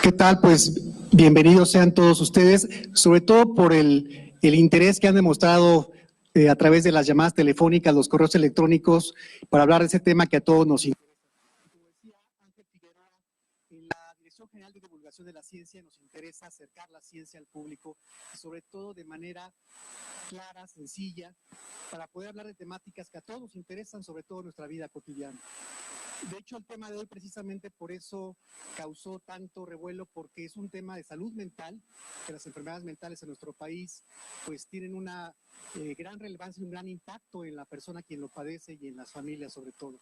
¿Qué tal? Pues bienvenidos sean todos ustedes, sobre todo por el interés que han demostrado a través de las llamadas telefónicas, los correos electrónicos, para hablar de ese tema que a todos nos interesa. Como decía Ángel Figueroa, en la Dirección General de Divulgación de la Ciencia nos interesa acercar la ciencia al público y sobre todo de manera clara, sencilla, para poder hablar de temáticas que a todos nos interesan, sobre todo en nuestra vida cotidiana. De hecho, el tema de hoy precisamente por eso causó tanto revuelo, porque es un tema de salud mental, que las enfermedades mentales en nuestro país pues tienen una gran relevancia y un gran impacto en la persona quien lo padece y en las familias sobre todo.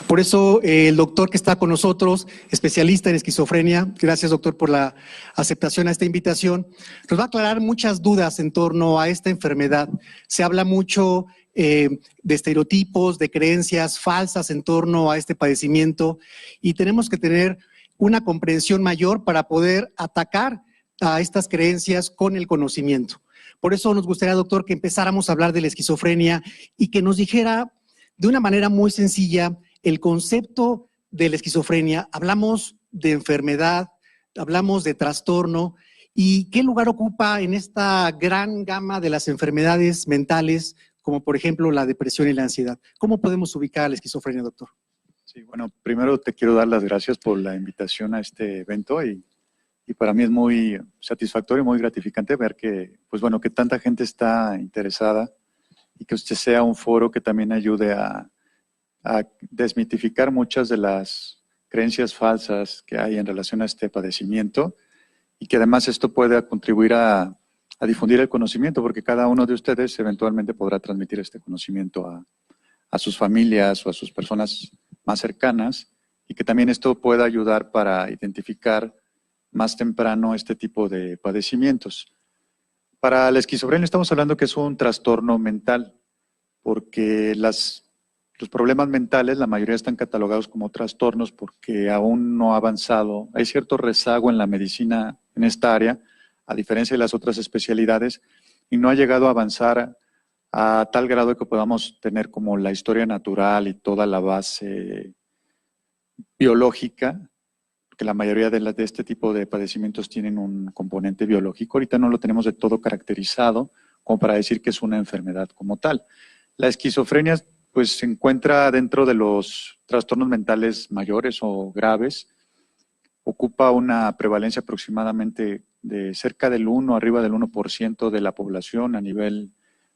Por eso el doctor que está con nosotros, especialista en esquizofrenia, gracias doctor por la aceptación a esta invitación, nos va a aclarar muchas dudas en torno a esta enfermedad. Se habla mucho de estereotipos, de creencias falsas en torno a este padecimiento y tenemos que tener una comprensión mayor para poder atacar a estas creencias con el conocimiento. Por eso nos gustaría, doctor, que empezáramos a hablar de la esquizofrenia y que nos dijera de una manera muy sencilla el concepto de la esquizofrenia. Hablamos de enfermedad, hablamos de trastorno y qué lugar ocupa en esta gran gama de las enfermedades mentales, como por ejemplo la depresión y la ansiedad. ¿Cómo podemos ubicar a la esquizofrenia, doctor? Sí, bueno, primero te quiero dar las gracias por la invitación a este evento y para mí es muy satisfactorio y muy gratificante ver que, pues bueno, que tanta gente está interesada y que usted sea un foro que también ayude a desmitificar muchas de las creencias falsas que hay en relación a este padecimiento y que además esto pueda contribuir a difundir el conocimiento, porque cada uno de ustedes eventualmente podrá transmitir este conocimiento a sus familias o a sus personas más cercanas y que también esto pueda ayudar para identificar más temprano este tipo de padecimientos. Para la esquizofrenia estamos hablando que es un trastorno mental, porque los problemas mentales, la mayoría están catalogados como trastornos porque aún no ha avanzado. Hay cierto rezago en la medicina en esta área, a diferencia de las otras especialidades, y no ha llegado a avanzar a tal grado que podamos tener como la historia natural y toda la base biológica, que la mayoría de este tipo de padecimientos tienen un componente biológico. Ahorita no lo tenemos de todo caracterizado como para decir que es una enfermedad como tal. La esquizofrenia pues se encuentra dentro de los trastornos mentales mayores o graves. Ocupa una prevalencia aproximadamente de cerca del 1, arriba del 1% de la población a nivel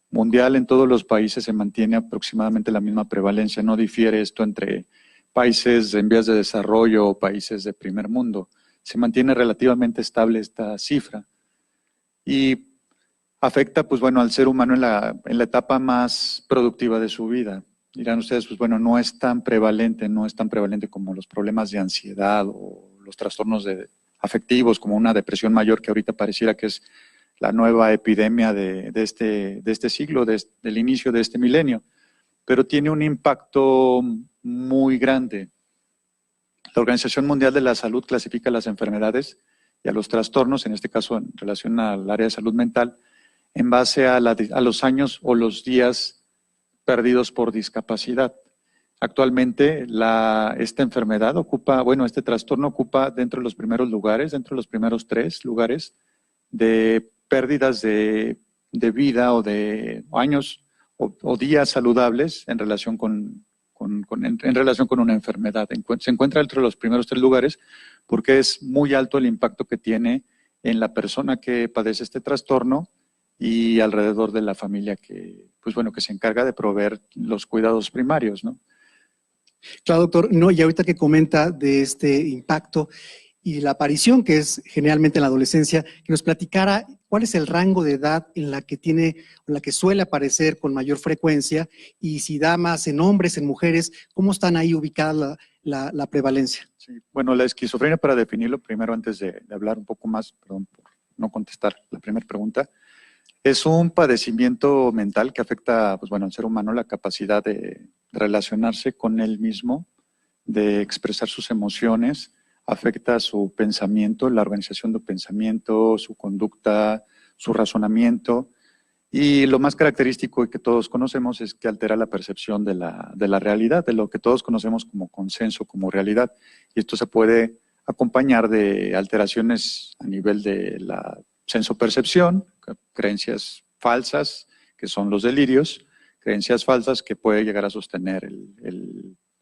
mundial. En todos los países se mantiene aproximadamente la misma prevalencia. No difiere esto entre países en vías de desarrollo o países de primer mundo. Se mantiene relativamente estable esta cifra y afecta, pues bueno, al ser humano en la etapa más productiva de su vida. Dirán ustedes, pues bueno, no es tan prevalente como los problemas de ansiedad o los trastornos afectivos, como una depresión mayor, que ahorita pareciera que es la nueva epidemia de este siglo, del inicio de este milenio, pero tiene un impacto muy grande. La Organización Mundial de la Salud clasifica las enfermedades y a los trastornos, en este caso en relación al área de salud mental, en base a los años o los días perdidos por discapacidad. Actualmente esta enfermedad este trastorno ocupa dentro de los primeros lugares, dentro de los primeros 3 lugares de pérdidas de vida o de años o días saludables en relación con una enfermedad. Se encuentra dentro de los primeros 3 lugares porque es muy alto el impacto que tiene en la persona que padece este trastorno y alrededor de la familia que se encarga de proveer los cuidados primarios, ¿no? Claro, doctor. No, y ahorita que comenta de este impacto y la aparición que es generalmente en la adolescencia, que nos platicara cuál es el rango de edad en la que suele aparecer con mayor frecuencia y si da más en hombres, en mujeres, ¿cómo están ahí ubicadas la prevalencia? Sí, bueno, la esquizofrenia, para definirlo primero, antes de hablar un poco más, perdón por no contestar la primera pregunta, es un padecimiento mental que afecta al ser humano la capacidad de relacionarse con él mismo, de expresar sus emociones, afecta su pensamiento, la organización del pensamiento, su conducta, su razonamiento. Y lo más característico y que todos conocemos es que altera la percepción de la realidad, de lo que todos conocemos como consenso, como realidad. Y esto se puede acompañar de alteraciones a nivel de la sensopercepción, creencias falsas, que son los delirios, creencias falsas que puede llegar a sostener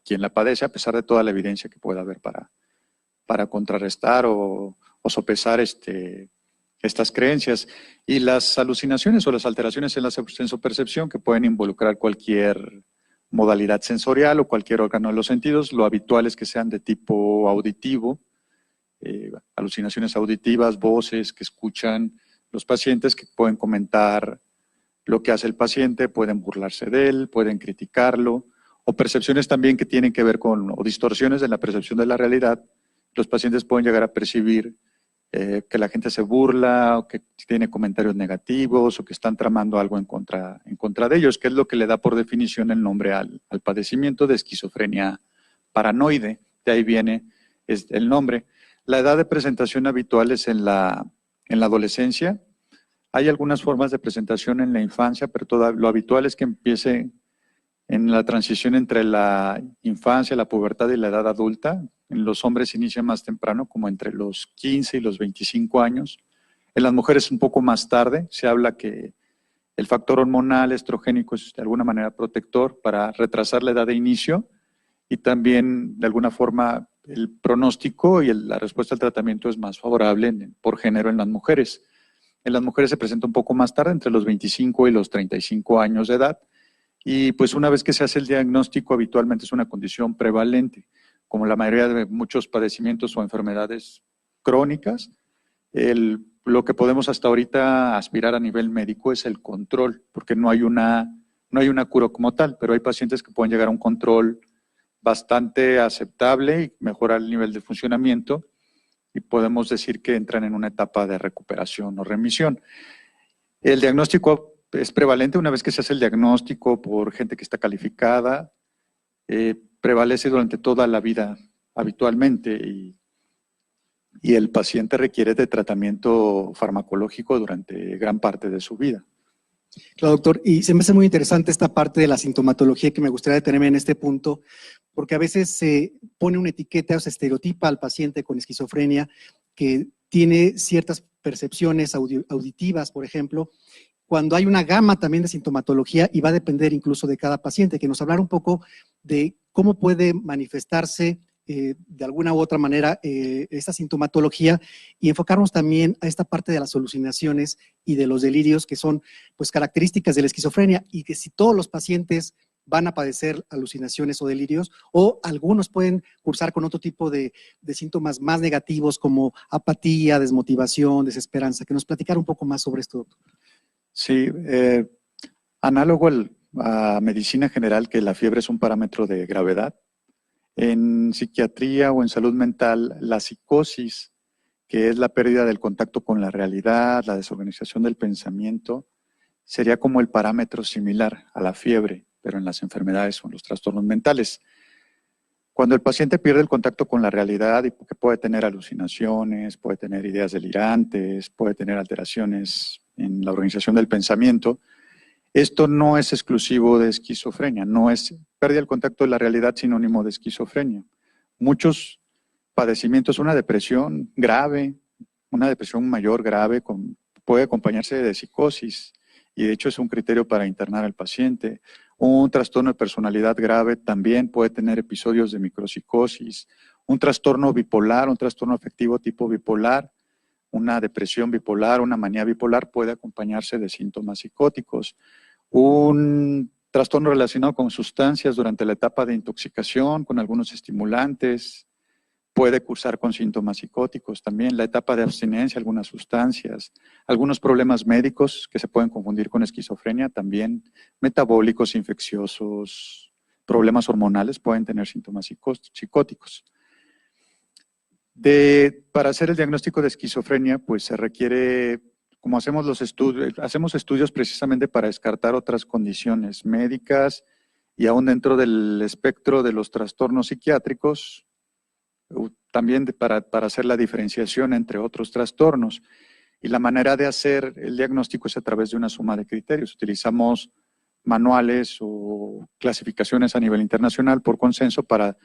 quien la padece, a pesar de toda la evidencia que pueda haber para contrarrestar o sopesar estas creencias. Y las alucinaciones o las alteraciones en la sensopercepción, que pueden involucrar cualquier modalidad sensorial o cualquier órgano de los sentidos, lo habitual es que sean de tipo auditivo, alucinaciones auditivas, voces que escuchan los pacientes, que pueden comentar lo que hace el paciente, pueden burlarse de él, pueden criticarlo, o percepciones también que tienen que ver con, o distorsiones de la percepción de la realidad. Los pacientes pueden llegar a percibir que la gente se burla, o que tiene comentarios negativos, o que están tramando algo en contra de ellos, que es lo que le da por definición el nombre al padecimiento de esquizofrenia paranoide. De ahí viene el nombre. La edad de presentación habitual es en la adolescencia. Hay algunas formas de presentación en la infancia, pero lo habitual es que empiece en la transición entre la infancia, la pubertad y la edad adulta. En los hombres inicia más temprano, como entre los 15 y los 25 años. En las mujeres un poco más tarde. Se habla que el factor hormonal estrogénico es de alguna manera protector para retrasar la edad de inicio, y también de alguna forma el pronóstico y la respuesta al tratamiento es más favorable por género en las mujeres. En las mujeres se presenta un poco más tarde, entre los 25 y los 35 años de edad, y pues una vez que se hace el diagnóstico, habitualmente es una condición prevalente. Como la mayoría de muchos padecimientos o enfermedades crónicas, lo que podemos hasta ahorita aspirar a nivel médico es el control, porque no hay una cura como tal, pero hay pacientes que pueden llegar a un control bastante aceptable y mejorar el nivel de funcionamiento, y podemos decir que entran en una etapa de recuperación o remisión. El diagnóstico es prevalente una vez que se hace el diagnóstico por gente que está calificada, prevalece durante toda la vida habitualmente, y el paciente requiere de tratamiento farmacológico durante gran parte de su vida. Claro, doctor, y se me hace muy interesante esta parte de la sintomatología, que me gustaría detenerme en este punto, porque a veces se pone una etiqueta o se estereotipa al paciente con esquizofrenia que tiene ciertas percepciones auditivas, por ejemplo, cuando hay una gama también de sintomatología, y va a depender incluso de cada paciente. Que nos hablara un poco de cómo puede manifestarse de alguna u otra manera esta sintomatología, y enfocarnos también a esta parte de las alucinaciones y de los delirios, que son pues características de la esquizofrenia, y que si todos los pacientes van a padecer alucinaciones o delirios, o algunos pueden cursar con otro tipo de síntomas más negativos como apatía, desmotivación, desesperanza. Que nos platicara un poco más sobre esto, doctor. Sí, análogo a medicina general, que la fiebre es un parámetro de gravedad. En psiquiatría o en salud mental, la psicosis, que es la pérdida del contacto con la realidad, la desorganización del pensamiento, sería como el parámetro similar a la fiebre, pero en las enfermedades o en los trastornos mentales. Cuando el paciente pierde el contacto con la realidad, y que puede tener alucinaciones, puede tener ideas delirantes, puede tener alteraciones en la organización del pensamiento, esto no es exclusivo de esquizofrenia, no es pérdida del contacto de la realidad sinónimo de esquizofrenia. Muchos padecimientos, una depresión grave, una depresión mayor grave, puede acompañarse de psicosis, y de hecho es un criterio para internar al paciente. Un trastorno de personalidad grave también puede tener episodios de micropsicosis. Un trastorno bipolar, un trastorno afectivo tipo bipolar, una depresión bipolar, una manía bipolar puede acompañarse de síntomas psicóticos. Un trastorno relacionado con sustancias durante la etapa de intoxicación, con algunos estimulantes, puede cursar con síntomas psicóticos. También la etapa de abstinencia, algunas sustancias, algunos problemas médicos que se pueden confundir con esquizofrenia, también metabólicos, infecciosos, problemas hormonales pueden tener síntomas psicóticos. Para hacer el diagnóstico de esquizofrenia, pues se requiere, como hacemos estudios precisamente para descartar otras condiciones médicas, y aún dentro del espectro de los trastornos psiquiátricos, también para hacer la diferenciación entre otros trastornos. Y la manera de hacer el diagnóstico es a través de una suma de criterios. Utilizamos manuales o clasificaciones a nivel internacional por consenso para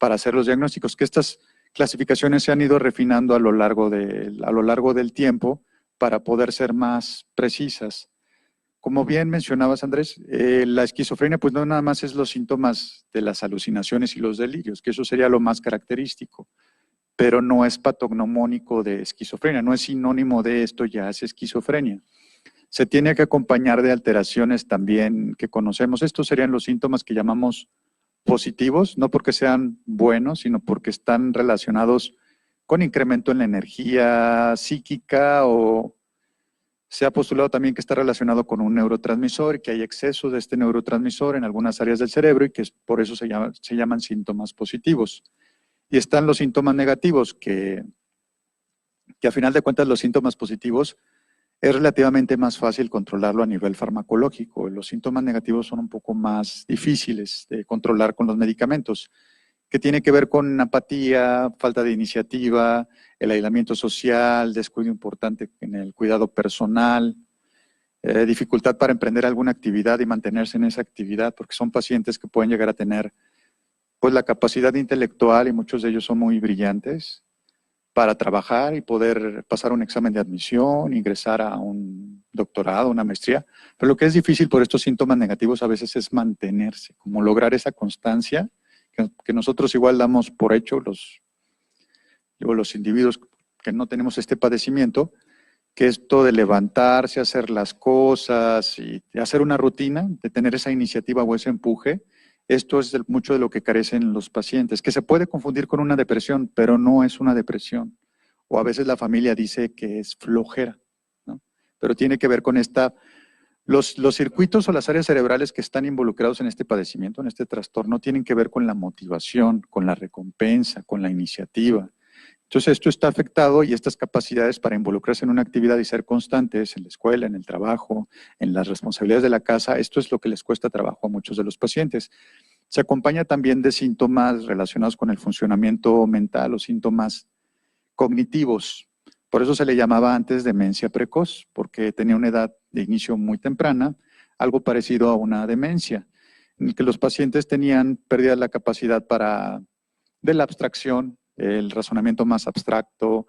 hacer los diagnósticos, que clasificaciones se han ido refinando a lo largo del tiempo para poder ser más precisas. Como bien mencionabas, Andrés, la esquizofrenia pues no nada más es los síntomas de las alucinaciones y los delirios, que eso sería lo más característico, pero no es patognomónico de esquizofrenia, no es sinónimo de esto, ya es esquizofrenia. Se tiene que acompañar de alteraciones también que conocemos. Estos serían los síntomas que llamamos positivos, no porque sean buenos, sino porque están relacionados con incremento en la energía psíquica, o se ha postulado también que está relacionado con un neurotransmisor y que hay exceso de este neurotransmisor en algunas áreas del cerebro y que por eso se llaman síntomas positivos. Y están los síntomas negativos, que a final de cuentas los síntomas positivos es relativamente más fácil controlarlo a nivel farmacológico. Los síntomas negativos son un poco más difíciles de controlar con los medicamentos, que tiene que ver con apatía, falta de iniciativa, el aislamiento social, descuido importante en el cuidado personal, dificultad para emprender alguna actividad y mantenerse en esa actividad, porque son pacientes que pueden llegar a tener pues la capacidad intelectual, y muchos de ellos son muy brillantes, para trabajar y poder pasar un examen de admisión, ingresar a un doctorado, una maestría. Pero lo que es difícil por estos síntomas negativos a veces es mantenerse, como lograr esa constancia que nosotros igual damos por hecho, los individuos que no tenemos este padecimiento, que esto de levantarse, hacer las cosas y hacer una rutina, de tener esa iniciativa o ese empuje. Esto es mucho de lo que carecen los pacientes, que se puede confundir con una depresión, pero no es una depresión. O a veces la familia dice que es flojera, ¿no? Pero tiene que ver con los circuitos o las áreas cerebrales que están involucrados en este padecimiento, en este trastorno, tienen que ver con la motivación, con la recompensa, con la iniciativa. Entonces esto está afectado, y estas capacidades para involucrarse en una actividad y ser constantes en la escuela, en el trabajo, en las responsabilidades de la casa, esto es lo que les cuesta trabajo a muchos de los pacientes. Se acompaña también de síntomas relacionados con el funcionamiento mental o síntomas cognitivos. Por eso se le llamaba antes demencia precoz, porque tenía una edad de inicio muy temprana, algo parecido a una demencia, en el que los pacientes tenían pérdida de la capacidad de la abstracción, el razonamiento más abstracto,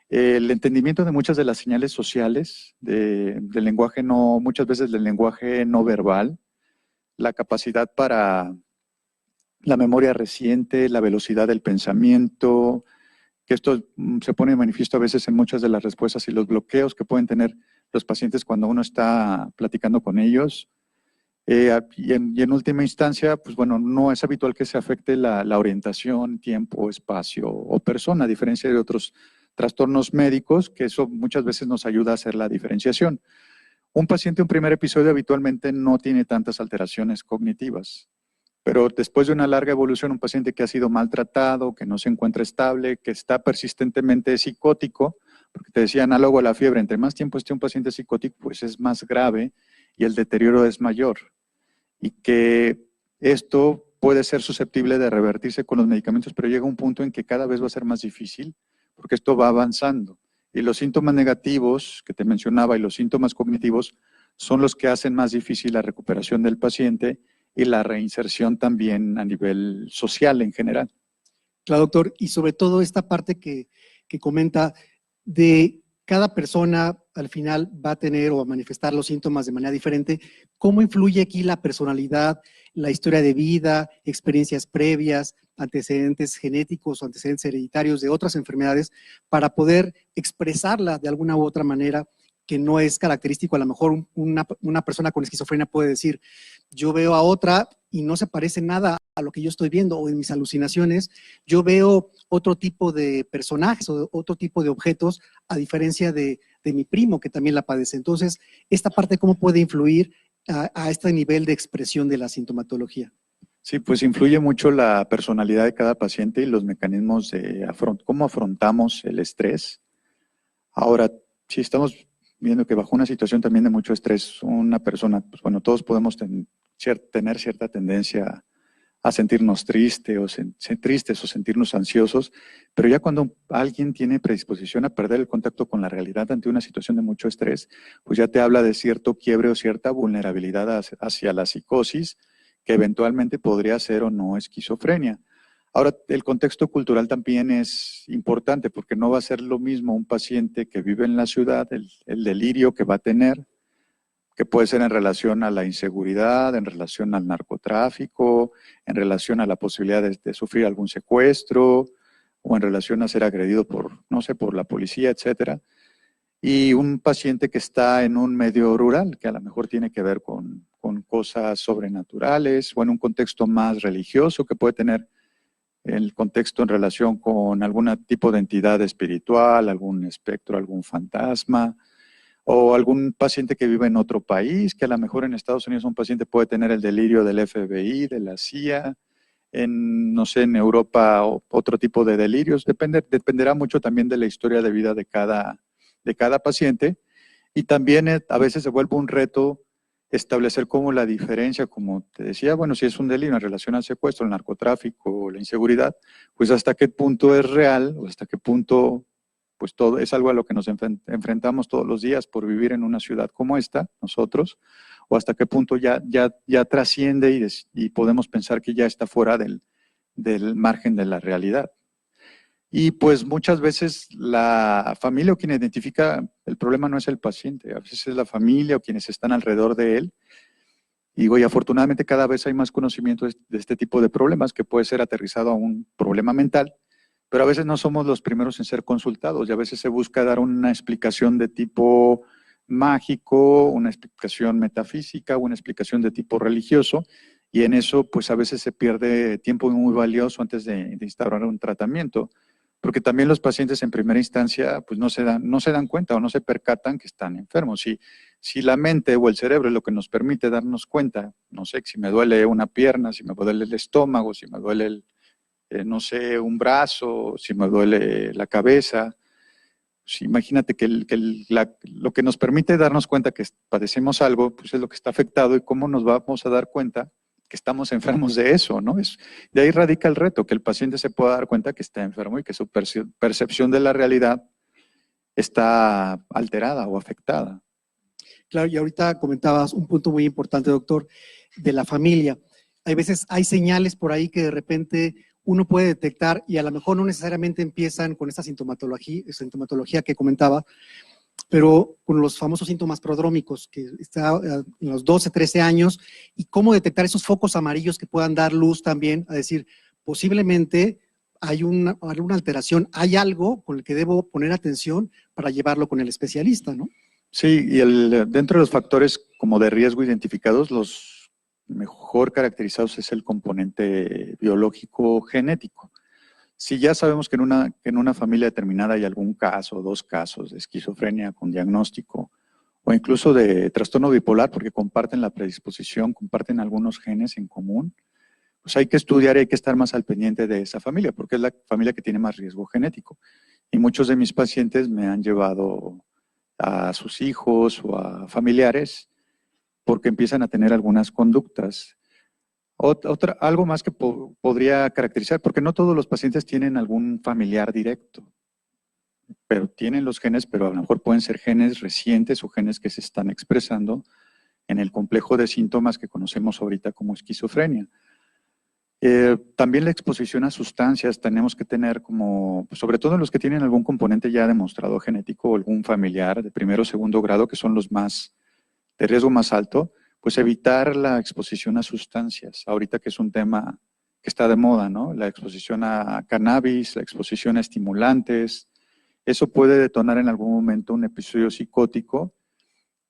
el entendimiento de muchas de las señales sociales, del lenguaje muchas veces del lenguaje no verbal, la capacidad para la memoria reciente, la velocidad del pensamiento, que esto se pone de manifiesto a veces en muchas de las respuestas y los bloqueos que pueden tener los pacientes cuando uno está platicando con ellos. Y en última instancia, pues bueno, no es habitual que se afecte la orientación, tiempo, espacio o persona, a diferencia de otros trastornos médicos, que eso muchas veces nos ayuda a hacer la diferenciación. Un paciente en un primer episodio habitualmente no tiene tantas alteraciones cognitivas, pero después de una larga evolución, un paciente que ha sido maltratado, que no se encuentra estable, que está persistentemente psicótico, porque te decía, análogo a la fiebre, entre más tiempo esté un paciente psicótico, pues es más grave y el deterioro es mayor. Y que esto puede ser susceptible de revertirse con los medicamentos, pero llega un punto en que cada vez va a ser más difícil, porque esto va avanzando. Y los síntomas negativos que te mencionaba y los síntomas cognitivos son los que hacen más difícil la recuperación del paciente y la reinserción también a nivel social en general. Claro, doctor, y sobre todo esta parte que comenta de cada persona al final va a tener o a manifestar los síntomas de manera diferente. ¿Cómo influye aquí la personalidad, la historia de vida, experiencias previas, antecedentes genéticos o antecedentes hereditarios de otras enfermedades para poder expresarla de alguna u otra manera que no es característico? A lo mejor una persona con esquizofrenia puede decir, yo veo a otra y no se parece nada a lo que yo estoy viendo, o en mis alucinaciones yo veo otro tipo de personajes o otro tipo de objetos, a diferencia de mi primo que también la padece. Entonces, esta parte, ¿cómo puede influir a este nivel de expresión de la sintomatología? Sí, pues influye mucho la personalidad de cada paciente y los mecanismos de cómo afrontamos el estrés. Ahora, si estamos viendo que bajo una situación también de mucho estrés, una persona, pues bueno, todos podemos tener cierta tendencia a sentirnos tristes o sentirnos ansiosos, pero ya cuando alguien tiene predisposición a perder el contacto con la realidad ante una situación de mucho estrés, pues ya te habla de cierto quiebre o cierta vulnerabilidad hacia la psicosis, que eventualmente podría ser o no esquizofrenia. Ahora, el contexto cultural también es importante porque no va a ser lo mismo un paciente que vive en la ciudad, el delirio que va a tener, que puede ser en relación a la inseguridad, en relación al narcotráfico, en relación a la posibilidad de sufrir algún secuestro o en relación a ser agredido por, no sé, por la policía, etcétera. Y un paciente que está en un medio rural, que a lo mejor tiene que ver con cosas sobrenaturales o en un contexto más religioso, que puede tener el contexto en relación con algún tipo de entidad espiritual, algún espectro, algún fantasma, o algún paciente que vive en otro país, que a lo mejor en Estados Unidos un paciente puede tener el delirio del FBI, de la CIA, en, no sé, en Europa otro tipo de delirios. Dependerá mucho también de la historia de vida de cada paciente. Y también a veces se vuelve un reto establecer como la diferencia, como te decía, bueno, si es un delirio en relación al secuestro, el narcotráfico, la inseguridad, pues hasta qué punto es real o hasta qué punto pues todo es algo a lo que nos enfrentamos todos los días por vivir en una ciudad como esta, nosotros, o hasta qué punto ya trasciende y podemos pensar que ya está fuera del margen de la realidad. Y pues muchas veces la familia o quien identifica el problema no es el paciente, a veces es la familia o quienes están alrededor de él. Y afortunadamente cada vez hay más conocimiento de este tipo de problemas que puede ser aterrizado a un problema mental, pero a veces no somos los primeros en ser consultados y a veces se busca dar una explicación de tipo mágico, una explicación metafísica, una explicación de tipo religioso, y en eso pues a veces se pierde tiempo muy valioso antes de instaurar un tratamiento, porque también los pacientes en primera instancia pues no se dan cuenta o no se percatan que están enfermos. Si la mente o el cerebro es lo que nos permite darnos cuenta, no sé, si me duele una pierna, si me duele el estómago, si me duele no sé, un brazo, si me duele la cabeza. Pues imagínate que, lo que nos permite darnos cuenta que padecemos algo, pues es lo que está afectado y cómo nos vamos a dar cuenta que estamos enfermos de eso, ¿no? De ahí radica el reto, que el paciente se pueda dar cuenta que está enfermo y que su percepción de la realidad está alterada o afectada. Claro, y ahorita comentabas un punto muy importante, doctor, de la familia. Hay veces, hay señales por ahí que de repente uno puede detectar y a lo mejor no necesariamente empiezan con esta sintomatología que comentaba, pero con los famosos síntomas prodrómicos, que está en los 12, 13 años, y cómo detectar esos focos amarillos que puedan dar luz también, a decir, posiblemente hay alguna alteración, hay algo con el que debo poner atención para llevarlo con el especialista, ¿no? Sí, y dentro de los factores como de riesgo identificados, los mejor caracterizados es el componente biológico genético. Si ya sabemos que en una familia determinada hay algún caso, dos casos de esquizofrenia con diagnóstico, o incluso de trastorno bipolar, porque comparten la predisposición, comparten algunos genes en común, pues hay que estudiar y hay que estar más al pendiente de esa familia, porque es la familia que tiene más riesgo genético. Y muchos de mis pacientes me han llevado a sus hijos o a familiares porque empiezan a tener algunas conductas. Algo más que podría caracterizar, porque no todos los pacientes tienen algún familiar directo, pero tienen los genes, pero a lo mejor pueden ser genes recientes o genes que se están expresando en el complejo de síntomas que conocemos ahorita como esquizofrenia. También la exposición a sustancias tenemos que tener como, sobre todo los que tienen algún componente ya demostrado genético o algún familiar de primero o segundo grado, que son los más de riesgo más alto, pues evitar la exposición a sustancias. Ahorita que es un tema que está de moda, ¿no? La exposición a cannabis, la exposición a estimulantes, eso puede detonar en algún momento un episodio psicótico.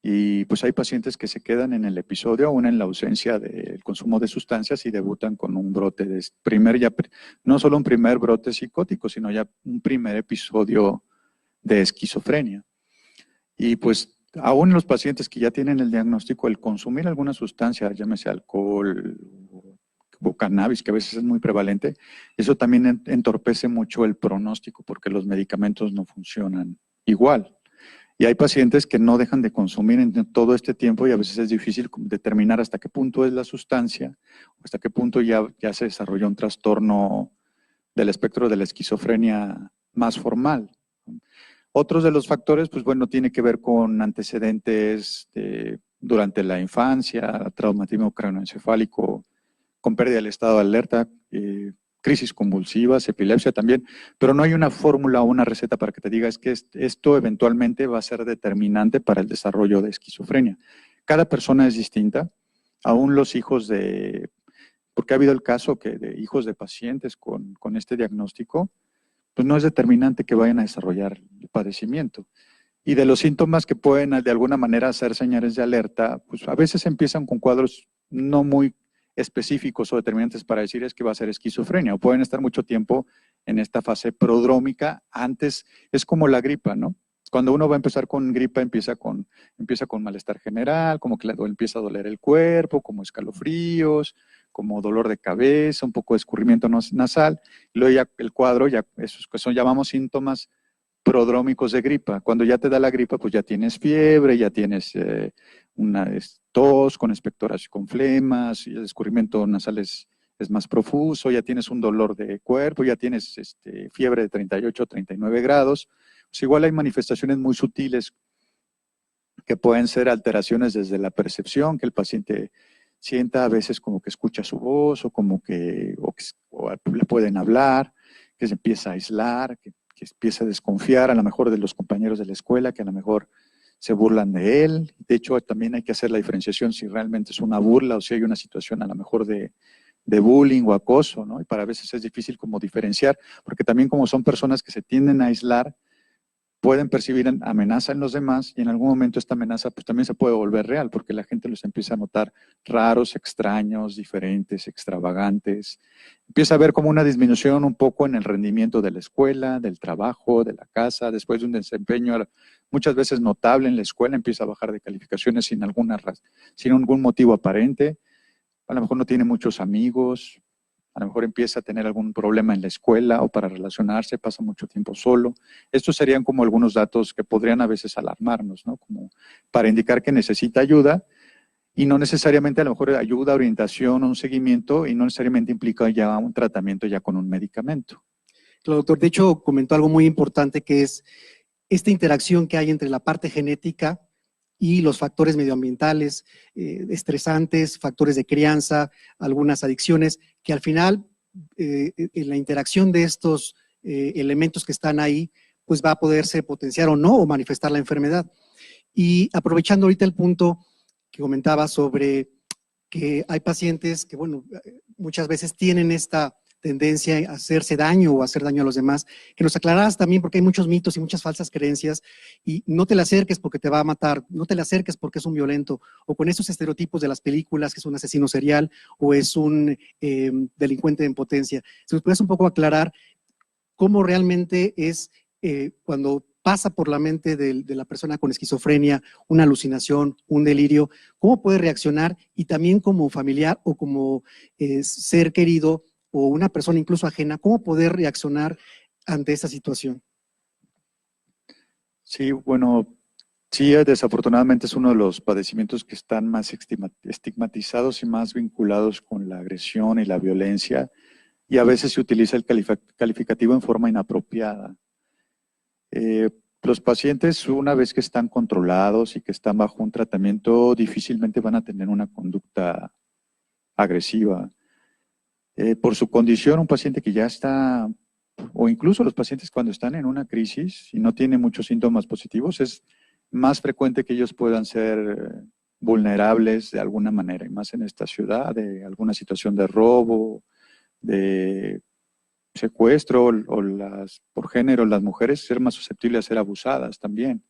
Y pues hay pacientes que se quedan en el episodio aún en la ausencia del consumo de sustancias y debutan con un brote no solo un primer brote psicótico, sino ya un primer episodio de esquizofrenia. Y pues aún los pacientes que ya tienen el diagnóstico, el consumir alguna sustancia, llámese alcohol o cannabis, que a veces es muy prevalente, eso también entorpece mucho el pronóstico porque los medicamentos no funcionan igual. Y hay pacientes que no dejan de consumir en todo este tiempo y a veces es difícil determinar hasta qué punto es la sustancia, o hasta qué punto ya se desarrolló un trastorno del espectro de la esquizofrenia más formal. Otros de los factores, pues bueno, tiene que ver con antecedentes durante la infancia, traumatismo craneoencefálico, con pérdida del estado de alerta, crisis convulsivas, epilepsia también, pero no hay una fórmula o una receta para que te diga es que esto eventualmente va a ser determinante para el desarrollo de esquizofrenia. Cada persona es distinta, aún los hijos porque ha habido el caso que de hijos de pacientes con este diagnóstico, pues no es determinante que vayan a desarrollar el padecimiento. Y de los síntomas que pueden de alguna manera hacer señales de alerta, pues a veces empiezan con cuadros no muy específicos o determinantes para decir es que va a ser esquizofrenia, o pueden estar mucho tiempo en esta fase prodrómica. Antes es como la gripa, ¿no? Cuando uno va a empezar con gripa, empieza con malestar general, como que empieza a doler el cuerpo, como escalofríos, como dolor de cabeza, un poco de escurrimiento nasal. Y luego ya el cuadro, ya esos que llamamos síntomas prodrómicos de gripa. Cuando ya te da la gripa, pues ya tienes fiebre, ya tienes una tos con expectoración, con flemas, y el escurrimiento nasal es más profuso, ya tienes un dolor de cuerpo, ya tienes fiebre de 38, 39 grados. Pues igual hay manifestaciones muy sutiles que pueden ser alteraciones desde la percepción, que el paciente sienta a veces como que escucha su voz o como que o le pueden hablar, que se empieza a aislar, que empieza a desconfiar a lo mejor de los compañeros de la escuela, que a lo mejor se burlan de él. De hecho, también hay que hacer la diferenciación si realmente es una burla o si hay una situación a lo mejor de bullying o acoso, ¿no? Y para veces es difícil como diferenciar, porque también como son personas que se tienden a aislar, pueden percibir amenaza en los demás y en algún momento esta amenaza pues también se puede volver real porque la gente los empieza a notar raros, extraños, diferentes, extravagantes. Empieza a haber como una disminución un poco en el rendimiento de la escuela, del trabajo, de la casa, después de un desempeño muchas veces notable en la escuela, empieza a bajar de calificaciones sin algún motivo aparente. A lo mejor no tiene muchos amigos, a lo mejor empieza a tener algún problema en la escuela o para relacionarse, pasa mucho tiempo solo. Estos serían como algunos datos que podrían a veces alarmarnos, ¿no? Como para indicar que necesita ayuda y no necesariamente a lo mejor ayuda, orientación o un seguimiento y no necesariamente implica ya un tratamiento ya con un medicamento. Claro, doctor. De hecho, comentó algo muy importante que es esta interacción que hay entre la parte genética y los factores medioambientales, estresantes, factores de crianza, algunas adicciones, que al final, en la interacción de estos elementos que están ahí, pues va a poderse potenciar o no, o manifestar la enfermedad. Y aprovechando ahorita el punto que comentaba sobre que hay pacientes que, bueno, muchas veces tienen esta tendencia a hacerse daño o hacer daño a los demás, que nos aclararas también porque hay muchos mitos y muchas falsas creencias y no te le acerques porque te va a matar, no te le acerques porque es un violento o con esos estereotipos de las películas que es un asesino serial o es un delincuente en potencia. Si nos puedes un poco aclarar cómo realmente es cuando pasa por la mente de la persona con esquizofrenia, una alucinación, un delirio, cómo puede reaccionar y también como familiar o como ser querido o una persona incluso ajena, cómo poder reaccionar ante esta situación. Sí, bueno, sí, desafortunadamente es uno de los padecimientos que están más estigmatizados y más vinculados con la agresión y la violencia, y a veces se utiliza el calificativo en forma inapropiada. Los pacientes, una vez que están controlados y que están bajo un tratamiento, difícilmente van a tener una conducta agresiva. Por su condición, un paciente que ya está, o incluso los pacientes cuando están en una crisis y no tienen muchos síntomas positivos, es más frecuente que ellos puedan ser vulnerables de alguna manera, y más en esta ciudad, de alguna situación de robo, de secuestro, o por género, las mujeres ser más susceptibles a ser abusadas también.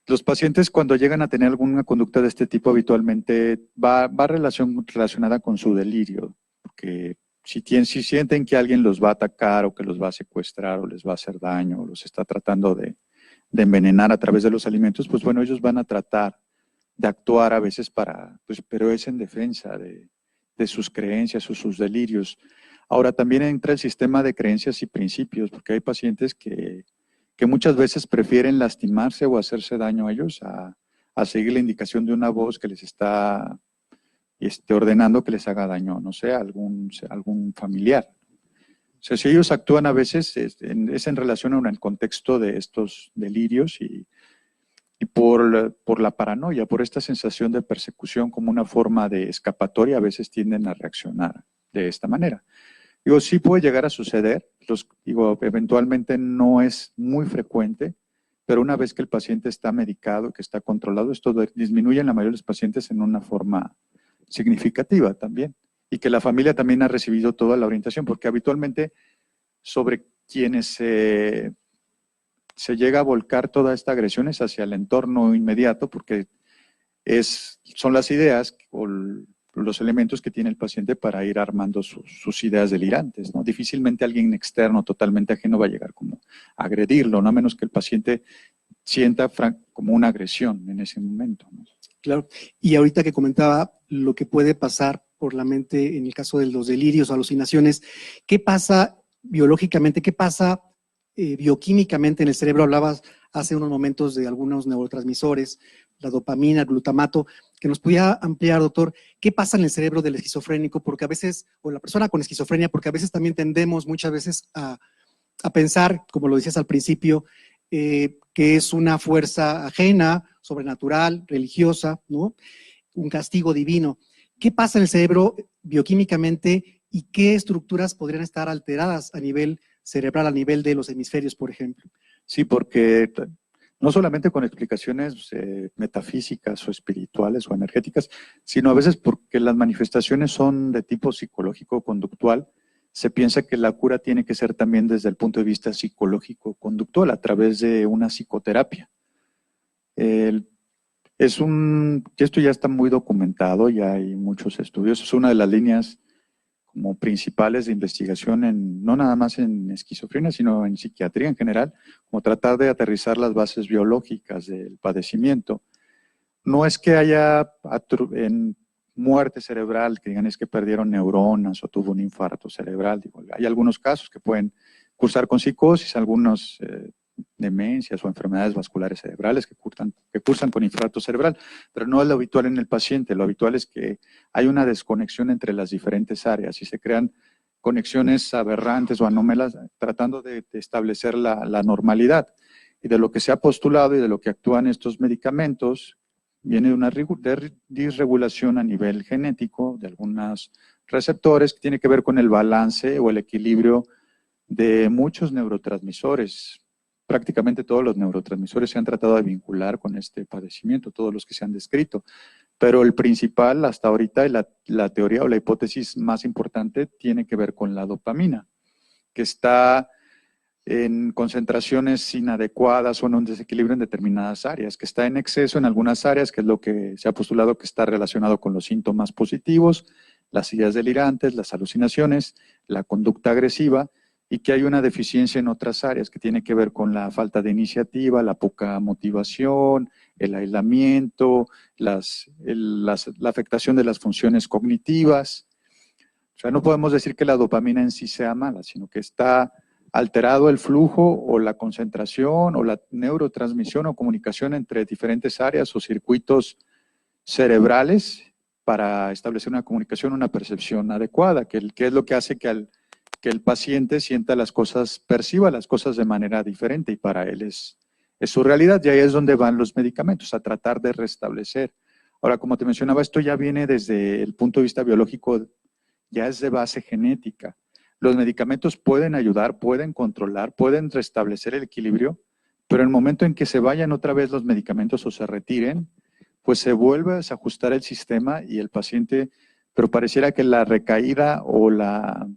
Los pacientes cuando llegan a tener alguna conducta de este tipo habitualmente va relacionada con su delirio, porque si sienten que alguien los va a atacar o que los va a secuestrar o les va a hacer daño o los está tratando de envenenar a través de los alimentos, pues bueno, ellos van a tratar de actuar a veces pero es en defensa de sus creencias o sus delirios. Ahora también entra el sistema de creencias y principios, porque hay pacientes que muchas veces prefieren lastimarse o hacerse daño a ellos a seguir la indicación de una voz que les está ordenando que les haga daño, no sé, a algún familiar. O sea, si ellos actúan a veces es en relación al contexto de estos delirios y por la paranoia, por esta sensación de persecución como una forma de escapatoria, a veces tienden a reaccionar de esta manera. Digo, sí puede llegar a suceder, digo, eventualmente no es muy frecuente, pero una vez que el paciente está medicado, que está controlado, esto disminuye en la mayoría de los pacientes en una forma significativa también. Y que la familia también ha recibido toda la orientación, porque habitualmente sobre quienes se llega a volcar toda esta agresión es hacia el entorno inmediato, porque son las ideas o los elementos que tiene el paciente para ir armando sus ideas delirantes, ¿no? Difícilmente alguien externo, totalmente ajeno, va a llegar como a agredirlo, no a menos que el paciente sienta como una agresión en ese momento, ¿no? Claro. Y ahorita que comentaba lo que puede pasar por la mente en el caso de los delirios o alucinaciones, ¿qué pasa biológicamente? ¿Qué pasa bioquímicamente en el cerebro? Hablabas hace unos momentos de algunos neurotransmisores, la dopamina, el glutamato, que nos podía ampliar, doctor, ¿qué pasa en el cerebro del esquizofrénico? Porque a veces, o la persona con esquizofrenia, porque a veces también tendemos muchas veces a pensar, como lo decías al principio, que es una fuerza ajena, sobrenatural, religiosa, ¿no? Un castigo divino. ¿Qué pasa en el cerebro bioquímicamente y qué estructuras podrían estar alteradas a nivel cerebral, a nivel de los hemisferios, por ejemplo? Sí, porque no solamente con explicaciones metafísicas o espirituales o energéticas, sino a veces porque las manifestaciones son de tipo psicológico-conductual, se piensa que la cura tiene que ser también desde el punto de vista psicológico-conductual, a través de una psicoterapia. Esto ya está muy documentado, ya hay muchos estudios, es una de las líneas como principales de investigación, no nada más en esquizofrenia, sino en psiquiatría en general, como tratar de aterrizar las bases biológicas del padecimiento. No es que haya en muerte cerebral, que digan es que perdieron neuronas o tuvo un infarto cerebral. Digo, hay algunos casos que pueden cursar con psicosis, algunos demencias o enfermedades vasculares cerebrales que cursan con infarto cerebral, pero no es lo habitual en el paciente. Lo habitual es que hay una desconexión entre las diferentes áreas y se crean conexiones aberrantes o anómalas tratando de establecer la normalidad. Y de lo que se ha postulado y de lo que actúan estos medicamentos, viene de una disregulación a nivel genético de algunos receptores que tiene que ver con el balance o el equilibrio de muchos neurotransmisores. Prácticamente todos los neurotransmisores se han tratado de vincular con este padecimiento, todos los que se han descrito. Pero el principal hasta ahorita, la teoría o la hipótesis más importante, tiene que ver con la dopamina, que está en concentraciones inadecuadas o en un desequilibrio en determinadas áreas, que está en exceso en algunas áreas, que es lo que se ha postulado que está relacionado con los síntomas positivos, las ideas delirantes, las alucinaciones, la conducta agresiva, y que hay una deficiencia en otras áreas que tiene que ver con la falta de iniciativa, la poca motivación, el aislamiento, la afectación de las funciones cognitivas. O sea, no podemos decir que la dopamina en sí sea mala, sino que está alterado el flujo o la concentración o la neurotransmisión o comunicación entre diferentes áreas o circuitos cerebrales para establecer una comunicación, una percepción adecuada, que es lo que hace que el paciente sienta las cosas, perciba las cosas de manera diferente y para él es su realidad. Y ahí es donde van los medicamentos, a tratar de restablecer. Ahora, como te mencionaba, esto ya viene desde el punto de vista biológico, ya es de base genética. Los medicamentos pueden ayudar, pueden controlar, pueden restablecer el equilibrio, pero en el momento en que se vayan otra vez los medicamentos o se retiren, pues se vuelve a desajustar el sistema y el paciente, pero pareciera que la recaída o la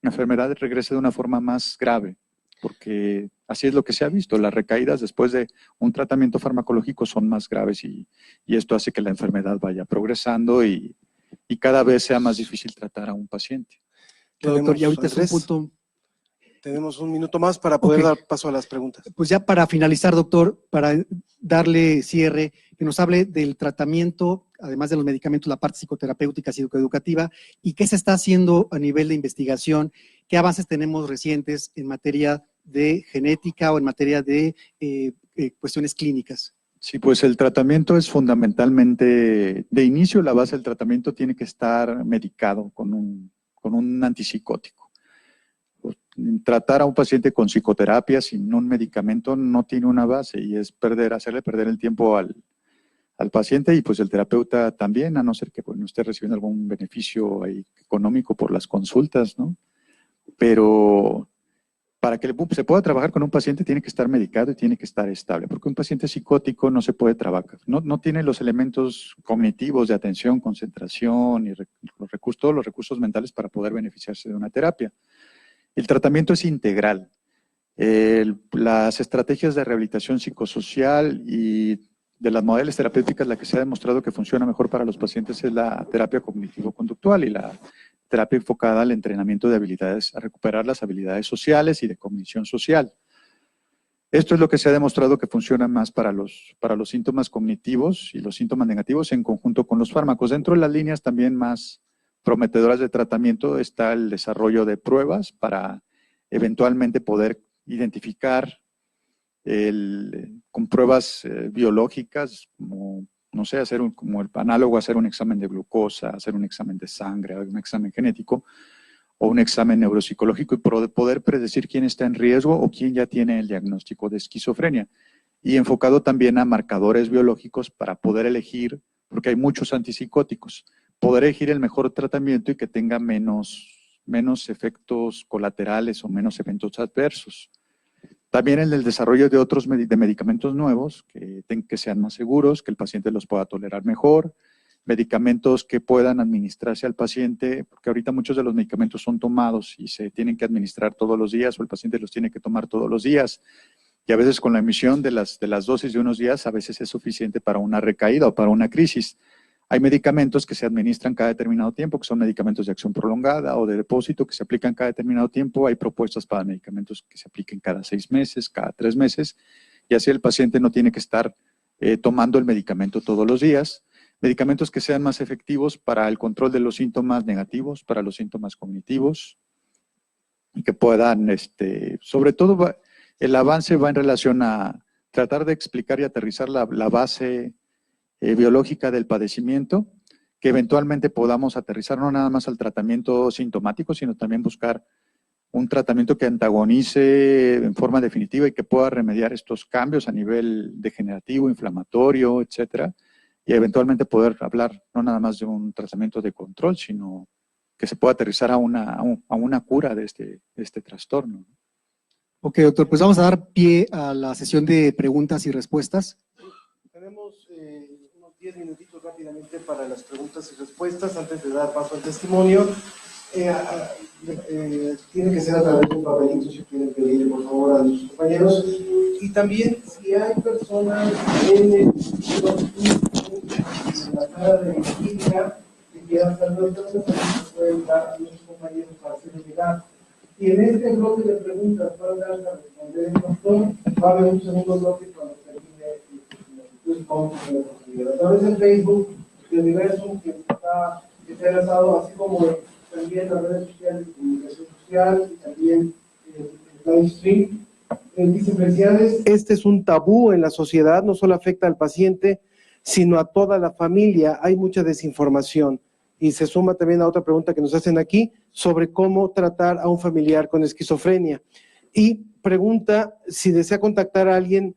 enfermedad regrese de una forma más grave, porque así es lo que se ha visto. Las recaídas después de un tratamiento farmacológico son más graves y esto hace que la enfermedad vaya progresando y cada vez sea más difícil tratar a un paciente. Doctor, y ahorita Andrés, es un punto. Tenemos un minuto más para poder dar paso a las preguntas. Pues ya para finalizar, doctor, para darle cierre, que nos hable del tratamiento, además de los medicamentos, la parte psicoterapéutica, psicoeducativa, y qué se está haciendo a nivel de investigación, qué avances tenemos recientes en materia de genética o en materia de cuestiones clínicas. Sí, pues el tratamiento es fundamentalmente, de inicio la base del tratamiento tiene que estar medicado con un antipsicótico. Tratar a un paciente con psicoterapia sin un medicamento no tiene una base y es hacerle perder el tiempo al paciente y pues el terapeuta también, a no ser que no esté recibiendo algún beneficio ahí económico por las consultas, ¿no? pero para que se pueda trabajar con un paciente tiene que estar medicado y tiene que estar estable, porque un paciente psicótico no se puede trabajar, no tiene los elementos cognitivos de atención, concentración y todos los recursos mentales para poder beneficiarse de una terapia. El tratamiento es integral. Las estrategias de rehabilitación psicosocial y de las modalidades terapéuticas, la que se ha demostrado que funciona mejor para los pacientes es la terapia cognitivo-conductual y la terapia enfocada al entrenamiento de habilidades, a recuperar las habilidades sociales y de cognición social. Esto es lo que se ha demostrado que funciona más para los síntomas cognitivos y los síntomas negativos en conjunto con los fármacos. Dentro de las líneas también más prometedoras de tratamiento está el desarrollo de pruebas para eventualmente poder identificar con pruebas biológicas, como, no sé, como el análogo a hacer un examen de glucosa, hacer un examen de sangre, un examen genético o un examen neuropsicológico y poder predecir quién está en riesgo o quién ya tiene el diagnóstico de esquizofrenia. Y enfocado también a marcadores biológicos para poder elegir, porque hay muchos antipsicóticos, poder elegir el mejor tratamiento y que tenga menos efectos colaterales o menos eventos adversos. También en el desarrollo de otros medicamentos nuevos que sean más seguros, que el paciente los pueda tolerar mejor, medicamentos que puedan administrarse al paciente, porque ahorita muchos de los medicamentos son tomados y se tienen que administrar todos los días o el paciente los tiene que tomar todos los días. Y a veces con la emisión de las dosis de unos días, a veces es suficiente para una recaída o para una crisis. Hay medicamentos que se administran cada determinado tiempo, que son medicamentos de acción prolongada o de depósito que se aplican cada determinado tiempo. Hay propuestas para medicamentos que se apliquen cada 6 meses, cada 3 meses, y así el paciente no tiene que estar tomando el medicamento todos los días. Medicamentos que sean más efectivos para el control de los síntomas negativos, para los síntomas cognitivos, y que puedan, sobre todo, el avance va en relación a tratar de explicar y aterrizar la base biológica del padecimiento, que eventualmente podamos aterrizar no nada más al tratamiento sintomático, sino también buscar un tratamiento que antagonice en forma definitiva y que pueda remediar estos cambios a nivel degenerativo, inflamatorio, etcétera, y eventualmente poder hablar no nada más de un tratamiento de control, sino que se pueda aterrizar a una cura de este trastorno. Ok, doctor, pues vamos a dar pie a la sesión de preguntas y respuestas. Tenemos unos 10 minutitos rápidamente para las preguntas y respuestas antes de dar paso al testimonio. Tiene que ser a través de un papelito si quieren pedir por favor a sus compañeros. Y también si hay personas en la sala de visita que quieran hacer preguntas, también se pueden dar a nuestros compañeros para hacerlo llegar. Y en este bloque de preguntas para responder el doctor, va a haber un segundo bloque cuando termine a través de Facebook, de Universum, que está enlazado, así como también las redes sociales de comunicación social y también el live stream. Vicepresidenciales, este es un tabú en la sociedad, no solo afecta al paciente, sino a toda la familia. Hay mucha desinformación. Y se suma también a otra pregunta que nos hacen aquí sobre cómo tratar a un familiar con esquizofrenia. Y pregunta si desea contactar a alguien,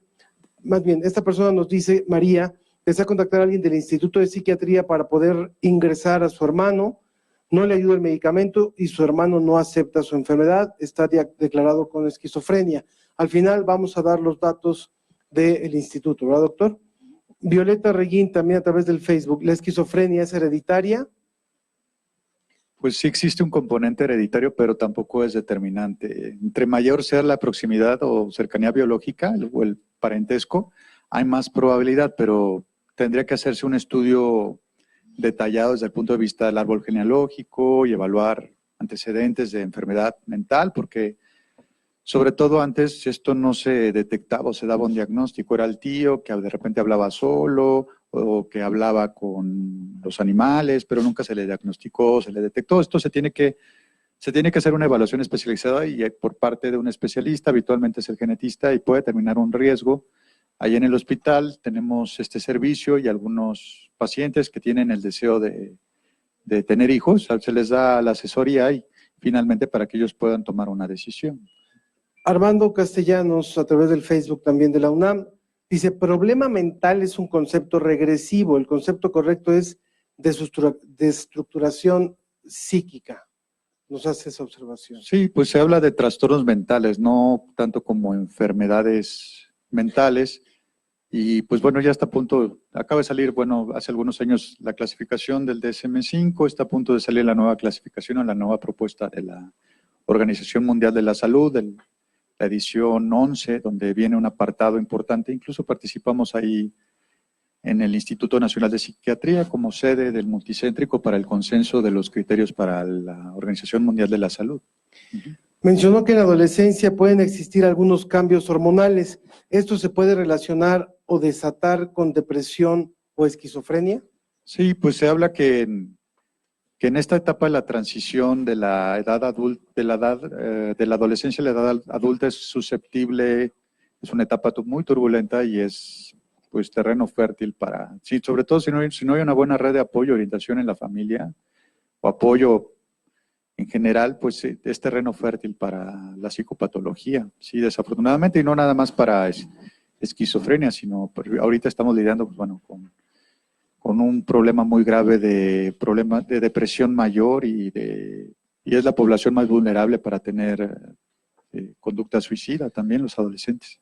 más bien, esta persona nos dice, María, desea contactar a alguien del Instituto de Psiquiatría para poder ingresar a su hermano, no le ayuda el medicamento y su hermano no acepta su enfermedad, está declarado con esquizofrenia. Al final vamos a dar los datos del instituto, ¿verdad, doctor? Violeta Reguín, también a través del Facebook, ¿la esquizofrenia es hereditaria? Pues sí existe un componente hereditario, pero tampoco es determinante. Entre mayor sea la proximidad o cercanía biológica o el parentesco, hay más probabilidad, pero tendría que hacerse un estudio detallado desde el punto de vista del árbol genealógico y evaluar antecedentes de enfermedad mental, porque sobre todo antes esto no se detectaba o se daba un diagnóstico. Era el tío que de repente hablaba solo o que hablaba con los animales, pero nunca se le diagnosticó, se le detectó. Esto se tiene que hacer una evaluación especializada y por parte de un especialista, habitualmente es el genetista, y puede determinar un riesgo. Ahí en el hospital tenemos este servicio y algunos pacientes que tienen el deseo de tener hijos, se les da la asesoría y finalmente para que ellos puedan tomar una decisión. Armando Castellanos, a través del Facebook también de la UNAM, dice, problema mental es un concepto regresivo, el concepto correcto es desestructuración psíquica. nos hace esa observación. Sí, pues se habla de trastornos mentales, no tanto como enfermedades mentales. Y pues bueno, ya está a punto, acaba de salir, bueno, hace algunos años la clasificación del DSM-5, está a punto de salir la nueva clasificación o la nueva propuesta de la Organización Mundial de la Salud, la edición 11, donde viene un apartado importante. Incluso participamos ahí en el Instituto Nacional de Psiquiatría como sede del multicéntrico para el consenso de los criterios para la Organización Mundial de la Salud. Mencionó que en la adolescencia pueden existir algunos cambios hormonales. ¿Esto se puede relacionar o desatar con depresión o esquizofrenia? Sí, pues se habla que en esta etapa de la transición de la edad adulta, de la adolescencia a la edad adulta es susceptible, es una etapa muy turbulenta y es pues terreno fértil para, sí, sobre todo si no hay una buena red de apoyo, orientación en la familia o apoyo en general, pues es terreno fértil para la psicopatología, sí, desafortunadamente, y no nada más para esquizofrenia, sino ahorita estamos lidiando, pues, bueno, con un problema muy grave de depresión mayor y es la población más vulnerable para tener conducta suicida, también los adolescentes.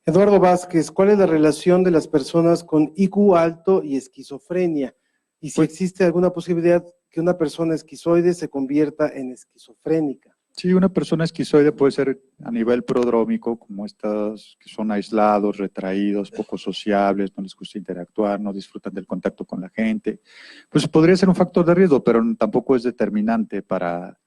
Eduardo Vázquez, ¿cuál es la relación de las personas con IQ alto y esquizofrenia? Y si existe alguna posibilidad que una persona esquizoide se convierta en esquizofrénica. Sí, una persona esquizoide puede ser a nivel prodrómico, como estas que son aislados, retraídos, poco sociables, no les gusta interactuar, no disfrutan del contacto con la gente. Pues podría ser un factor de riesgo, pero tampoco es determinante para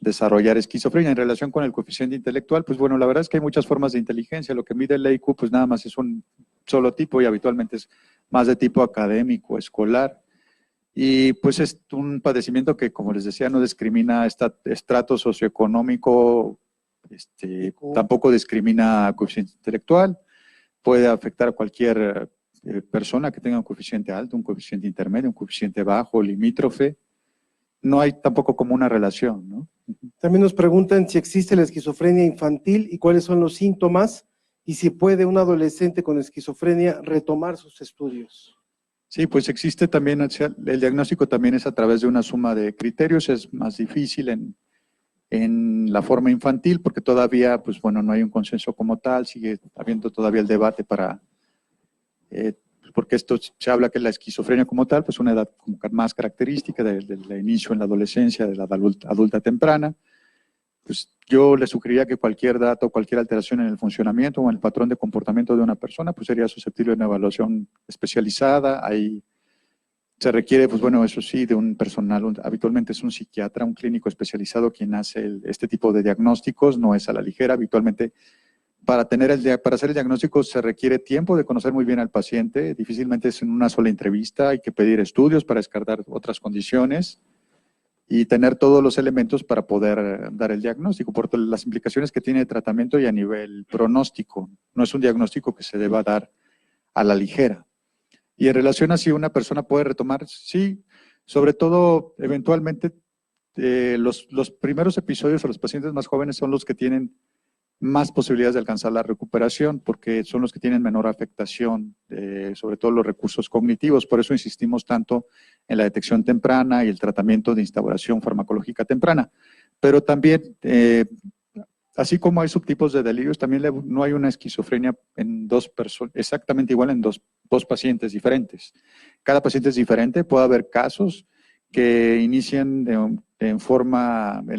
desarrollar esquizofrenia. En relación con el coeficiente intelectual, pues bueno, la verdad es que hay muchas formas de inteligencia. Lo que mide el IQ, pues nada más es un solo tipo y habitualmente es más de tipo académico, escolar. Y pues es un padecimiento que, como les decía, no discrimina estrato socioeconómico, tampoco discrimina coeficiente intelectual, puede afectar a cualquier persona que tenga un coeficiente alto, un coeficiente intermedio, un coeficiente bajo, limítrofe. No hay tampoco como una relación, ¿no? También nos preguntan si existe la esquizofrenia infantil y cuáles son los síntomas y si puede un adolescente con esquizofrenia retomar sus estudios. Sí, pues existe también, el diagnóstico también es a través de una suma de criterios, es más difícil en la forma infantil porque todavía, pues bueno, no hay un consenso como tal, sigue habiendo todavía el debate para, porque esto se habla que la esquizofrenia como tal, pues una edad como más característica del inicio en la adolescencia, de la adulta temprana. Pues yo le sugeriría que cualquier dato, cualquier alteración en el funcionamiento o en el patrón de comportamiento de una persona, pues sería susceptible de una evaluación especializada. Ahí se requiere, pues bueno, eso sí, de un personal, habitualmente es un psiquiatra, un clínico especializado quien hace este tipo de diagnósticos, no es a la ligera. Habitualmente para hacer el diagnóstico se requiere tiempo de conocer muy bien al paciente, difícilmente es en una sola entrevista, hay que pedir estudios para descartar otras condiciones y tener todos los elementos para poder dar el diagnóstico, por las implicaciones que tiene el tratamiento y a nivel pronóstico. No es un diagnóstico que se deba dar a la ligera. Y en relación a si una persona puede retomar, sí, sobre todo eventualmente los primeros episodios o los pacientes más jóvenes son los que tienen más posibilidades de alcanzar la recuperación porque son los que tienen menor afectación, sobre todo los recursos cognitivos. Por eso insistimos tanto en la detección temprana y el tratamiento de instauración farmacológica temprana. Pero también, así como hay subtipos de delirios, también no hay una esquizofrenia en dos personas, exactamente igual en dos pacientes diferentes. Cada paciente es diferente, puede haber casos que inician en